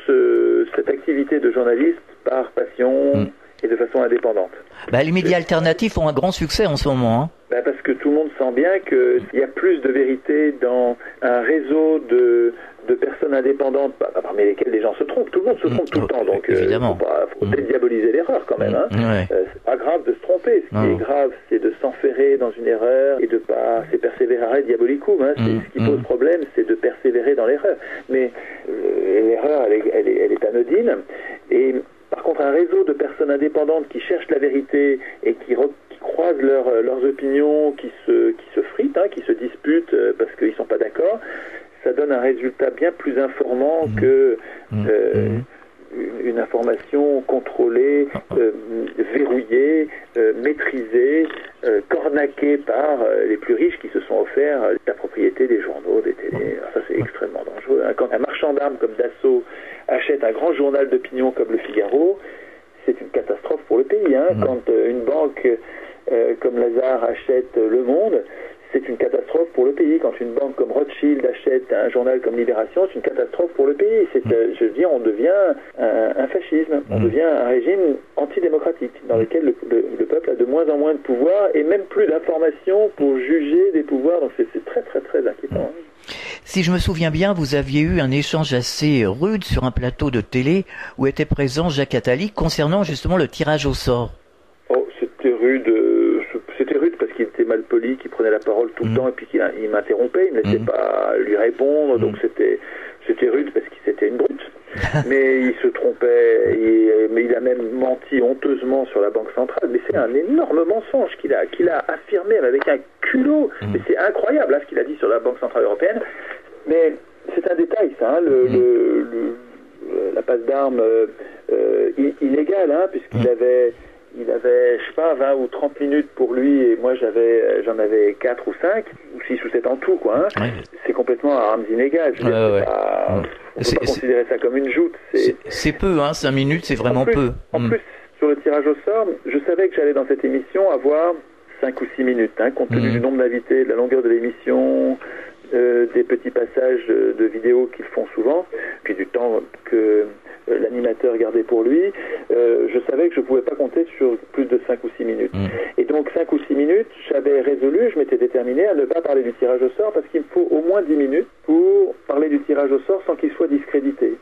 cette activité de journaliste par passion et de façon indépendante. Les médias alternatifs ont un grand succès en ce moment. Parce que tout le monde sent bien qu'il y a plus de vérité dans un réseau de personnes indépendantes, parmi lesquelles les gens se trompent. Tout le monde se trompe tout le temps, donc il faut dédiaboliser l'erreur quand même. C'est pas grave de se tromper. Ce qui est grave, c'est de s'enferrer dans une erreur et de pas... C'est persévérer diabolicum. Ce qui pose problème, c'est de persévérer dans l'erreur. Mais l'erreur, elle est anodine. Et par contre, un réseau de personnes indépendantes qui cherchent la vérité et qui croisent leurs opinions, qui se fritent, qui se disputent parce qu'ils sont pas d'accord, ça donne un résultat bien plus informant que une information contrôlée, verrouillée, maîtrisée, cornaquée par les plus riches qui se sont offerts la propriété des journaux, des télés. Alors ça, c'est extrêmement dangereux. Quand un marchand d'armes comme Dassault achète un grand journal d'opinion comme Le Figaro, c'est une catastrophe pour le pays. Quand une banque comme Lazare achète Le Monde, c'est une catastrophe pour le pays. Quand une banque comme Rothschild achète un journal comme Libération, c'est une catastrophe pour le pays. Je veux dire, on devient un fascisme, on devient un régime antidémocratique dans lequel le peuple a de moins en moins de pouvoir et même plus d'informations pour juger des pouvoirs. Donc c'est très très très inquiétant. Si je me souviens bien, vous aviez eu un échange assez rude sur un plateau de télé où était présent Jacques Attali concernant justement le tirage au sort. Oh, c'était rude. C'était rude parce qu'il était mal poli, qu'il prenait la parole tout le temps et puis qu'il m'interrompait, il ne me laissait pas lui répondre, donc c'était rude parce que c'était une brute. Mais il se trompait, mais il a même menti honteusement sur la Banque centrale. Mais c'est un énorme mensonge qu'il a affirmé avec un culot. Mais c'est incroyable ce qu'il a dit sur la Banque centrale européenne. Mais c'est un détail ça, la passe d'armes illégale, puisqu'il avait... Il avait, je sais pas, 20 ou 30 minutes pour lui et moi j'en avais 4 ou 5, ou 6 ou 7 en tout, quoi. C'est complètement à armes inégales. On peut pas considérer ça comme une joute. C'est peu, 5 minutes, c'est vraiment peu. En plus, sur le tirage au sort, je savais que j'allais dans cette émission avoir 5 ou 6 minutes, compte tenu du nombre d'invités, de la longueur de l'émission, des petits passages de vidéos qu'ils font souvent, puis du temps que l'animateur gardait pour lui, je savais que je ne pouvais pas compter sur plus de 5 ou 6 minutes. Et donc 5 ou 6 minutes, j'avais résolu, je m'étais déterminé à ne pas parler du tirage au sort parce qu'il me faut au moins 10 minutes pour parler du tirage au sort sans qu'il soit discrédité.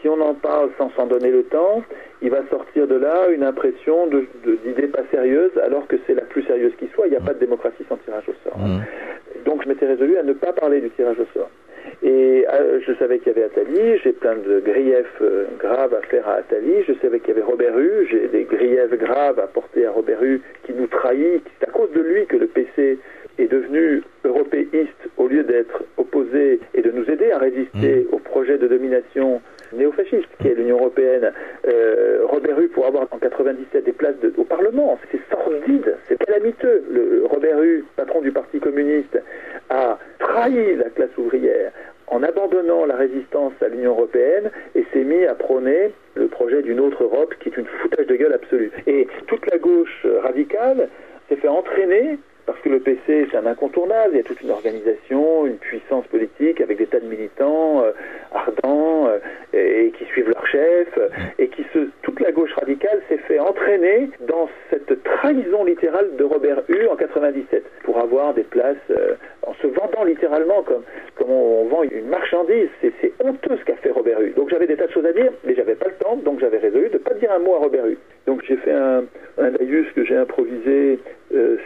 Si on en parle sans s'en donner le temps, il va sortir de là une impression d'idée pas sérieuse alors que c'est la plus sérieuse qui soit. Il n'y a pas de démocratie sans tirage au sort. Donc je m'étais résolu à ne pas parler du tirage au sort. Et je savais qu'il y avait Attali, j'ai plein de griefs graves à faire à Attali, je savais qu'il y avait Robert Hue, j'ai des griefs graves à porter à Robert Hue qui nous trahit, c'est à cause de lui que le PC est devenu européiste au lieu d'être opposé et de nous aider à résister au projet de domination néofasciste qui est l'Union européenne. Robert Hue pour avoir en 97 des places au Parlement, c'est sordide, c'est calamiteux. Robert Hue, patron du Parti communiste, a trahi la classe ouvrière en abandonnant la résistance à l'Union européenne et s'est mis à prôner le projet d'une autre Europe qui est une foutage de gueule absolue. Et toute la gauche radicale s'est fait entraîner parce que le PC c'est un incontournable, il y a toute une organisation, une puissance politique avec des tas de militants ardents et qui suivent leur chef et toute la gauche radicale s'est fait entraîner dans cette trahison littérale de Robert Hue en 97 pour avoir des places en se vendant littéralement comme on vend une marchandise. C'est honteux ce qu'a fait Robert Hue. Donc j'avais des tas de choses à dire mais j'avais pas le temps, donc j'avais résolu de ne pas dire un mot à Robert Hue. Donc j'ai fait un laïus que j'ai improvisé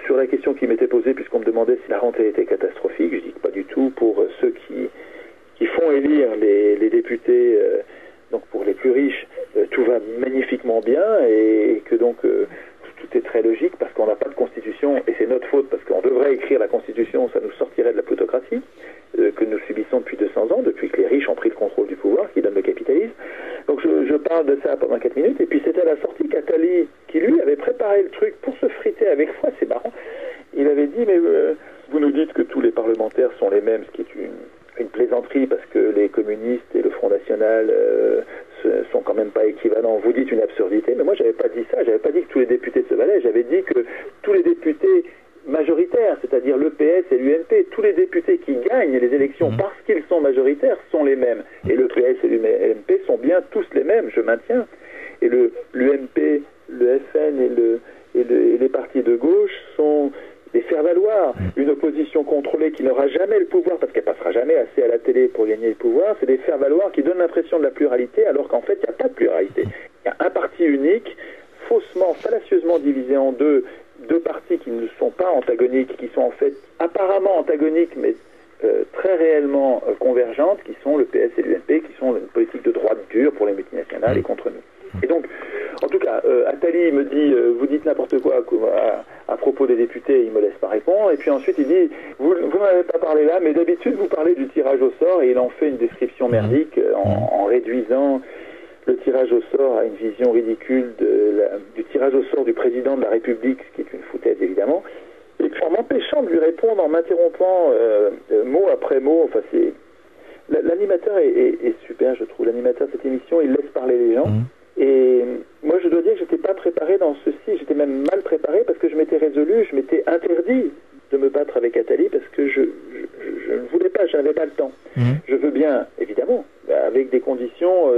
sur la question qui m'était posée puisqu'on me demandait si la rentrée était catastrophique. Je dis que pas du tout pour ceux qui font élire les députés, donc pour les plus riches, tout va magnifiquement bien et que donc tout est très logique parce qu'on n'a pas de constitution et c'est notre faute parce qu'on devrait écrire la constitution, ça nous sortirait de la plutocratie que nous subissons depuis 200 ans, depuis que les riches ont pris le contrôle du pouvoir, qui donne le capitalisme. Donc je parle de ça pendant 4 minutes et puis c'était à la sortie qu'Attali, qui lui avait préparé le truc pour se friter avec foi, c'est marrant, il avait dit mais vous nous dites que tous les parlementaires sont les mêmes, ce qui est une plaisanterie parce que les communistes et le Front National sont quand même pas équivalents. Vous dites une absurdité, mais moi j'avais pas dit ça, j'avais pas dit que tous les députés se valaient, j'avais dit que tous les députés majoritaires, c'est-à-dire le PS et l'UMP, tous les députés qui gagnent les élections parce qu'ils sont majoritaires sont les mêmes. Et le PS et l'UMP sont bien tous les mêmes, je maintiens. Et l'UMP le FN et les partis de gauche sont des faire-valoir. Une opposition contrôlée qui n'aura jamais le pouvoir, parce qu'elle passera jamais assez à la télé pour gagner le pouvoir, c'est des faire-valoir qui donnent l'impression de la pluralité, alors qu'en fait, il n'y a pas de pluralité. Il y a un parti unique, faussement, fallacieusement divisé en deux partis qui ne sont pas antagoniques, qui sont en fait apparemment antagoniques, mais très réellement convergentes, qui sont le PS et l'UMP, qui sont une politique de droite dure pour les multinationales et contre nous. Et donc, en tout cas, Attali me dit, vous dites n'importe quoi à propos des députés, il me laisse pas répondre, et puis ensuite il dit, vous n'en avez pas parlé là, mais d'habitude vous parlez du tirage au sort, et il en fait une description merdique en réduisant le tirage au sort à une vision ridicule du tirage au sort du président de la République, ce qui est une foutaise évidemment, et puis en m'empêchant de lui répondre, en m'interrompant mot après mot. Enfin, c'est l'animateur est super, je trouve. L'animateur de cette émission, il laisse parler les gens. Et moi, je dois dire que j'étais pas préparé dans ceci. J'étais même mal préparé parce que je m'étais résolu, je m'étais interdit de me battre avec Attali parce que je ne voulais pas, je n'avais pas le temps. Je veux bien, évidemment, avec des conditions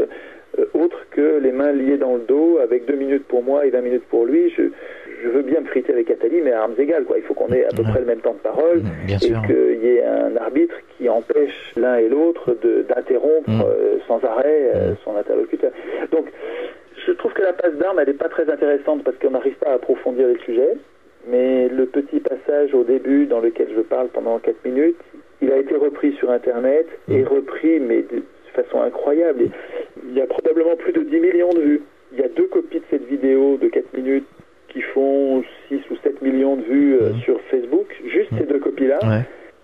autres que les mains liées dans le dos, avec 2 minutes pour moi et 20 minutes pour lui. Je veux bien me friter avec Attali, mais à armes égales, quoi. Il faut qu'on ait à peu près le même temps de parole et qu'il y ait un arbitre qui empêche l'un et l'autre d'interrompre sans arrêt son interlocuteur. Donc, je trouve que la passe d'armes, elle n'est pas très intéressante parce qu'on n'arrive pas à approfondir les sujets, mais le petit passage au début dans lequel je parle pendant 4 minutes, il a été repris sur Internet et repris, mais de façon incroyable. Il y a probablement plus de 10 millions de vues. Il y a 2 copies de cette vidéo de 4 minutes qui font 6 ou 7 millions de vues sur Facebook, juste ces 2 copies-là.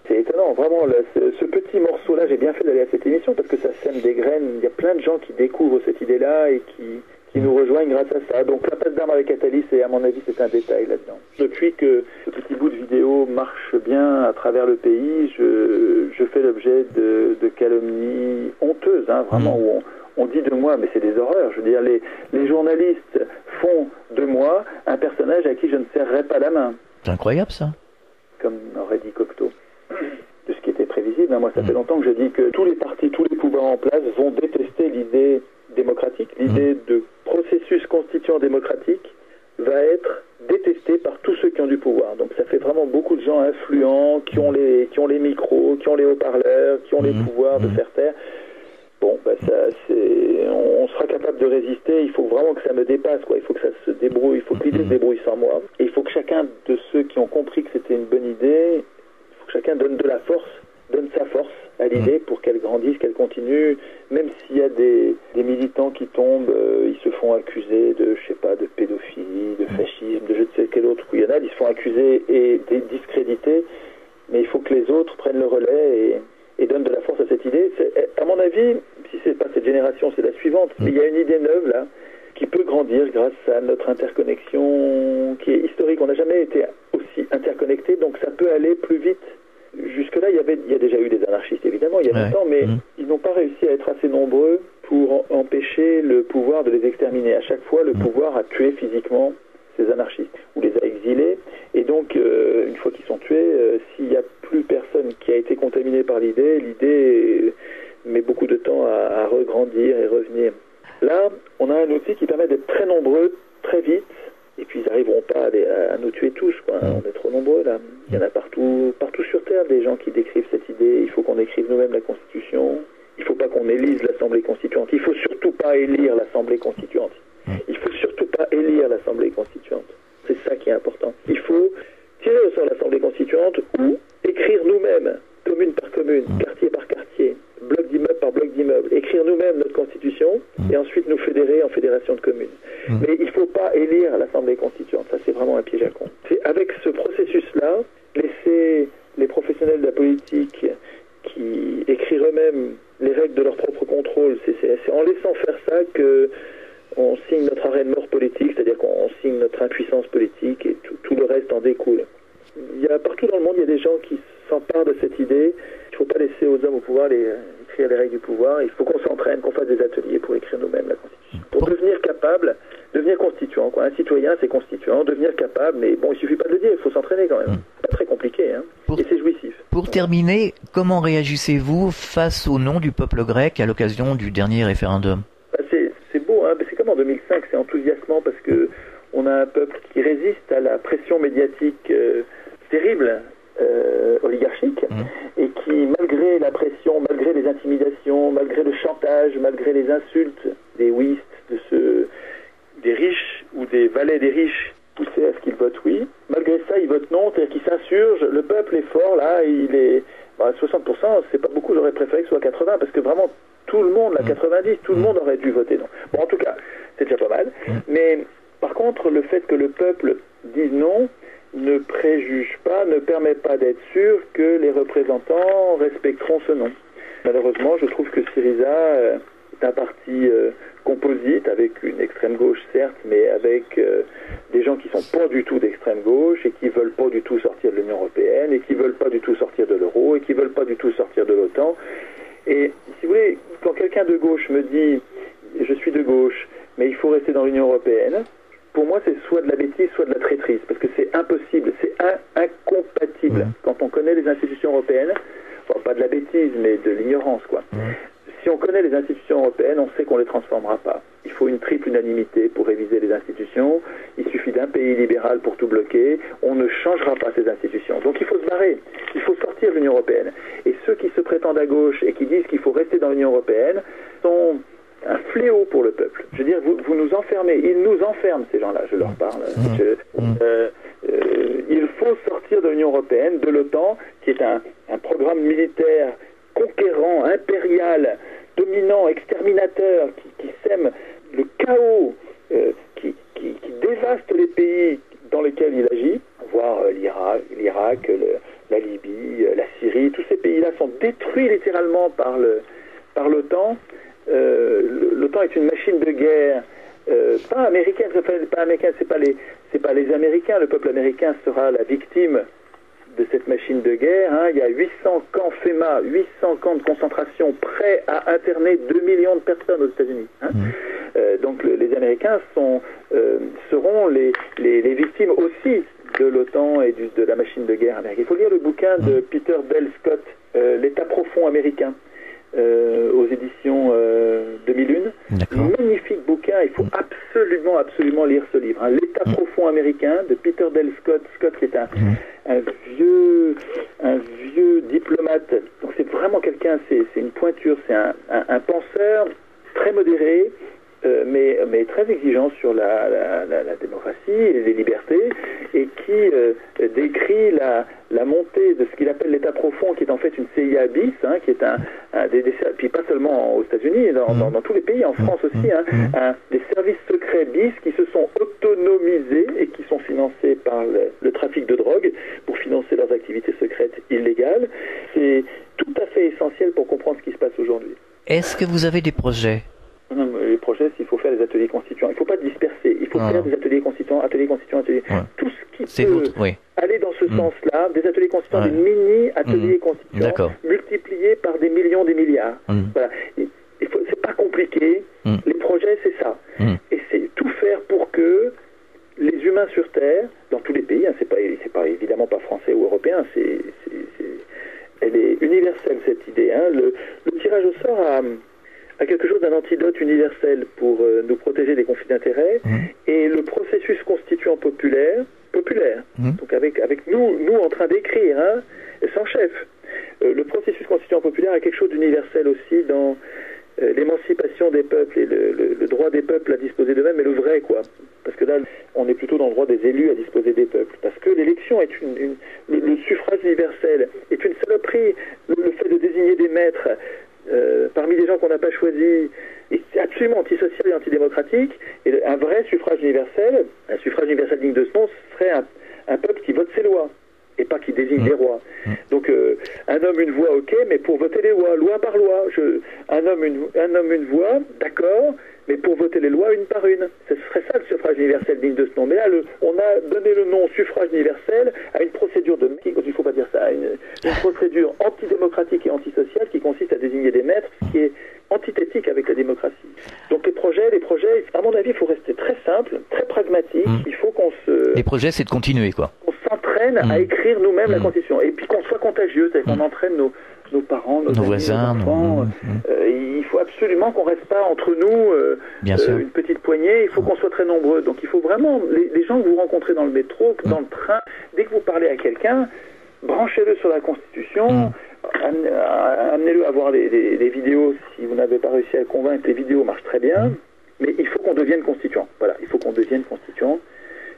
C'est étonnant, vraiment, ce petit morceau-là, j'ai bien fait d'aller à cette émission parce que ça sème des graines. Il y a plein de gens qui découvrent cette idée-là et qui nous rejoignent grâce à ça. Donc la passe d'armes avec Attali, à mon avis, c'est un détail là-dedans. Depuis que ce petit bout de vidéo marche bien à travers le pays, je fais l'objet de calomnies honteuses, vraiment, où on dit de moi, mais c'est des horreurs. Je veux dire, les journalistes font de moi un personnage à qui je ne serrerai pas la main. C'est incroyable, ça. Comme aurait dit Cocteau. De ce qui était prévisible. Moi, ça fait longtemps que je dis que tous les partis, tous les pouvoirs en place vont détester l'idée démocratique. L'idée de processus constituant démocratique va être détestée par tous ceux qui ont du pouvoir. Donc ça fait vraiment beaucoup de gens influents, qui ont les micros, qui ont les haut-parleurs, qui ont les pouvoirs de faire taire. Bon, on sera capable de résister. Il faut vraiment que ça me dépasse, quoi. Il faut que ça se débrouille. Il faut que l'idée se débrouille sans moi. Et il faut que chacun de ceux qui ont compris que c'était une bonne idée, il faut que chacun donne de la force, donne sa force à l'idée pour qu'elle grandisse, qu'elle continue. Même s'il y a des militants qui tombent, ils se font accuser de, je sais pas, de pédophilie, de fascisme, de je ne sais quel autre couillonnade. Ils se font accuser et discréditer. Mais il faut que les autres prennent le relais et donnent de la force à cette idée. À mon avis, si c'est pas cette génération, c'est la suivante. Mais il y a une idée neuve là qui peut grandir grâce à notre interconnexion qui est historique. On n'a jamais été aussi interconnectés, donc ça peut aller plus vite. Jusque-là, il y a déjà eu des anarchistes, évidemment, il y a longtemps, mais ils n'ont pas réussi à être assez nombreux pour empêcher le pouvoir de les exterminer. À chaque fois, le pouvoir a tué physiquement ces anarchistes, ou les a exilés. Et donc, une fois qu'ils sont tués, s'il n'y a plus personne qui a été contaminé par l'idée met beaucoup de temps à regrandir et revenir. Là, on a un outil qui permet d'être très nombreux, très vite, et puis ils n'arriveront pas à nous tuer tous, quoi. On est trop nombreux, là. Il y en a partout sur Terre, des gens qui décrivent cette idée. Il faut qu'on écrive nous-mêmes la Constitution. Il ne faut pas qu'on élise l'Assemblée constituante. Il ne faut surtout pas élire l'Assemblée constituante. Il ne faut surtout pas élire l'Assemblée constituante. C'est ça qui est important. Il faut tirer au sort l'Assemblée constituante ou écrire nous-mêmes, commune par commune, quartier par quartier, bloc d'immeuble par bloc d'immeuble, écrire nous-mêmes notre Constitution et ensuite nous fédérer en fédération de communes. Mais il ne faut pas élire l'Assemblée constituante. Ça, c'est vraiment un piège à con. C'est avec ce processus-là, laisser les professionnels de la politique qui écrivent eux-mêmes les règles de leur propre contrôle, c'est en laissant faire ça que on signe notre arrêt de mort politique, c'est-à-dire qu'on signe notre impuissance politique et tout le reste en découle. Il y a partout dans le monde, il y a des gens qui s'emparent de cette idée. Il ne faut pas laisser aux hommes au pouvoir écrire les règles du pouvoir. Il faut qu'on s'entraîne, qu'on fasse des ateliers pour écrire nous-mêmes la Constitution. Pour devenir capable, devenir constituant, quoi. Un citoyen, c'est constituant, devenir capable, mais bon, il suffit pas de le dire, il faut s'entraîner quand même. C'est pas très compliqué, hein. Et c'est jouissif. Pour terminer, comment réagissez-vous face au non du peuple grec à l'occasion du dernier référendum? C'est beau, hein. C'est comme en 2005, c'est enthousiasmant parce que on a un peuple qui résiste à la pression médiatique terrible, oligarchique, et qui, malgré la pression, malgré les intimidations, malgré le chantage, malgré les insultes des ouistes, des riches ou des valets des riches, poussés à ce qu'ils votent oui, malgré ça, ils votent non, c'est-à-dire qu'ils s'insurgent, le peuple est fort, là, il est... 60%, c'est pas beaucoup, j'aurais préféré que ce soit 80, parce que vraiment, tout le monde, la 90, tout le monde aurait dû voter non. Bon, en tout cas, c'est déjà pas mal, mais par contre, le fait que le peuple dise non ne préjuge pas, ne permet pas d'être sûr que les représentants respecteront ce non. Malheureusement, je trouve que Syriza est un parti composite, avec une extrême gauche certes, mais avec des gens qui sont pas du tout d'extrême gauche et qui veulent pas du tout sortir de l'Union européenne et qui veulent pas du tout sortir de l'euro et qui veulent pas du tout sortir de l'OTAN. Et si vous voulez, quand quelqu'un de gauche me dit je suis de gauche, mais il faut rester dans l'Union européenne, pour moi c'est soit de la bêtise, soit de la traîtrise, parce que c'est impossible, c'est incompatible. Quand on connaît les institutions européennes, enfin, pas de la bêtise, mais de l'ignorance, quoi. Si on connaît les institutions européennes, on sait qu'on ne les transformera pas. Il faut une triple unanimité pour réviser les institutions. Il suffit d'un pays libéral pour tout bloquer. On ne changera pas ces institutions. Donc il faut se barrer. Il faut sortir de l'Union européenne. Et ceux qui se prétendent à gauche et qui disent qu'il faut rester dans l'Union européenne sont un fléau pour le peuple. Je veux dire, vous nous enfermez. Ils nous enferment, ces gens-là. Je leur parle. Il faut sortir de l'Union européenne, de l'OTAN, qui est un programme militaire conquérant, impérial, dominant, exterminateur, qui sème le chaos, qui dévaste les pays dans lesquels il agit, voire l'Irak, la Libye, la Syrie, tous ces pays-là sont détruits littéralement par l'OTAN. L'OTAN est une machine de guerre, pas américaine, c'est pas les Américains, le peuple américain sera la victime de cette machine de guerre. Il y a 800 camps FEMA, 800 camps de concentration prêts à interner 2 millions de personnes aux États-Unis. Donc les Américains seront les victimes aussi de l'OTAN et de la machine de guerre américaine. Il faut lire le bouquin de Peter Bell Scott, L'État profond américain, aux éditions 2001. Magnifique bouquin, il faut absolument lire ce livre. L'État profond américain de Peter Bell Scott. Scott qui est un vieux diplomate. Donc c'est vraiment quelqu'un, c'est une pointure, c'est un penseur très modéré, mais très exigeant sur la démocratie et les libertés, et qui décrit la montée de ce qu'il appelle l'État profond, qui est en fait une CIA bis, qui est puis pas seulement aux États-Unis, dans tous les pays, en France aussi, des services secrets bis qui se sont autonomisés et qui sont financés par le trafic de drogue pour financer leurs activités secrètes illégales. C'est tout à fait essentiel pour comprendre ce qui se passe aujourd'hui. Est-ce que vous avez des projets ? Non, les projets, il faut faire des ateliers constituants. Il ne faut pas disperser. Il faut faire des ateliers constituants. Tout ce qui peut aller dans ce sens-là, des ateliers constituants, des mini-ateliers constituants, multipliés par des millions, des milliards. Voilà. C'est pas compliqué. Les projets, c'est ça. Et c'est tout faire pour que les humains sur Terre, dans tous les pays, c'est pas évidemment pas français ou européen, elle est universelle, cette idée. Le tirage au sort a quelque chose d'un antidote universel pour nous protéger des conflits d'intérêts, et le processus constituant populaire, donc avec nous en train d'écrire, sans chef, le processus constituant populaire a quelque chose d'universel aussi dans l'émancipation des peuples et le droit des peuples à disposer d'eux-mêmes, et le vrai, quoi. Parce que là, on est plutôt dans le droit des élus à disposer des peuples. Parce que l'élection est le suffrage universel est une saloperie. Le fait de désigner des maîtres parmi des gens qu'on n'a pas choisis est absolument antisocial et antidémocratique. Et un vrai suffrage universel, un suffrage universel digne de ce nom, serait un peuple qui vote ses lois et pas qui désigne des rois. Donc un homme, une voix, ok, mais pour voter les lois, loi par loi. Un homme, une voix, d'accord, mais pour voter les lois une par une. Ce serait ça le suffrage universel digne de ce nom. Mais là, on a donné le nom suffrage universel à une procédure il ne faut pas dire ça, une procédure antidémocratique et antisociale qui consiste à désigner des maîtres, ce qui est antithétique avec la démocratie. Donc les projets, à mon avis, il faut rester très simple, très pragmatique. Il faut Les projets, c'est de continuer, quoi. On s'entraîne à écrire nous-mêmes la Constitution. Et puis qu'on soit contagieux, c'est-à-dire qu'on entraîne nos parents, nos amis, voisins, nos enfants. Il faut absolument qu'on reste pas entre nous une petite poignée. Il faut qu'on soit très nombreux. Donc il faut vraiment, les gens que vous rencontrez dans le métro, dans le train, dès que vous parlez à quelqu'un, branchez-le sur la Constitution. Amenez-le à voir les vidéos. Si vous n'avez pas réussi à le convaincre, les vidéos marchent très bien. Mais il faut qu'on devienne constituant. Voilà, il faut qu'on devienne constituant.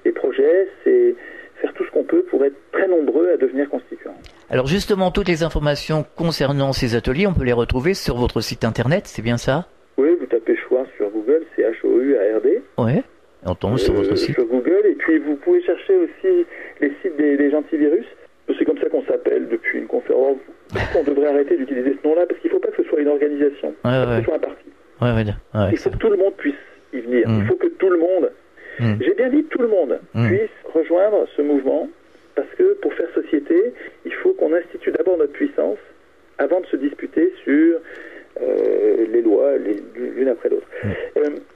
Les projets, c'est faire tout ce qu'on peut pour être très nombreux à devenir constituants. Alors justement, toutes les informations concernant ces ateliers, on peut les retrouver sur votre site internet, c'est bien ça? Oui, vous tapez Chouard sur Google, c'est H-O-U-A-R-D. Ouais, on tombe sur votre site. Sur Google, et puis vous pouvez chercher aussi les sites des Gentivirus. C'est comme ça qu'on s'appelle depuis une conférence. On devrait arrêter d'utiliser ce nom-là, parce qu'il ne faut pas que ce soit une organisation, que ce soit un parti. Il faut que tout le monde puisse y venir. Il faut que tout le monde, j'ai bien dit tout le monde, puisse rejoindre ce mouvement, parce que pour faire société, il faut qu'on institue d'abord notre puissance avant de se disputer sur les lois l'une après l'autre.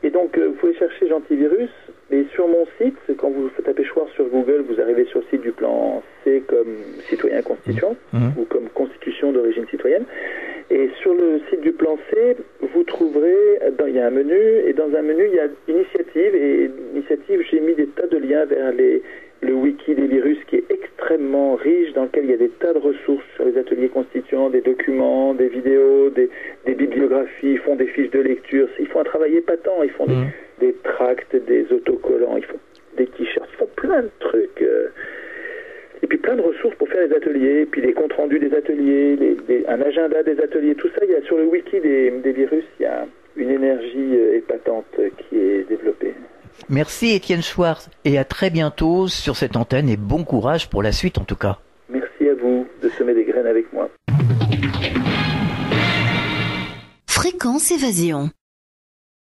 Et donc vous pouvez chercher Gentivirus, et sur mon site, quand vous tapez Chouard sur Google, vous arrivez sur le site du plan C comme citoyen constituant ou comme constitution d'origine citoyenne. Et sur le site du plan C, vous trouverez, il y a un menu, et dans un menu, il y a initiative, et initiative, j'ai mis des tas de liens vers le wiki des virus qui est extrêmement riche, dans lequel il y a des tas de ressources sur les ateliers constituants, des documents, des vidéos, des bibliographies, ils font des fiches de lecture, ils font un travail épatant, ils font des tracts, des autocollants, ils font des t-shirts, ils font plein de trucs, et puis plein de ressources pour faire les ateliers, puis les comptes rendus des ateliers, un agenda des ateliers, tout ça, il y a sur le wiki des virus, il y a une énergie épatante qui est développée. Merci Étienne Chouard, et à très bientôt sur cette antenne, et bon courage pour la suite en tout cas. Merci à vous de semer des graines avec moi. Fréquence Évasion.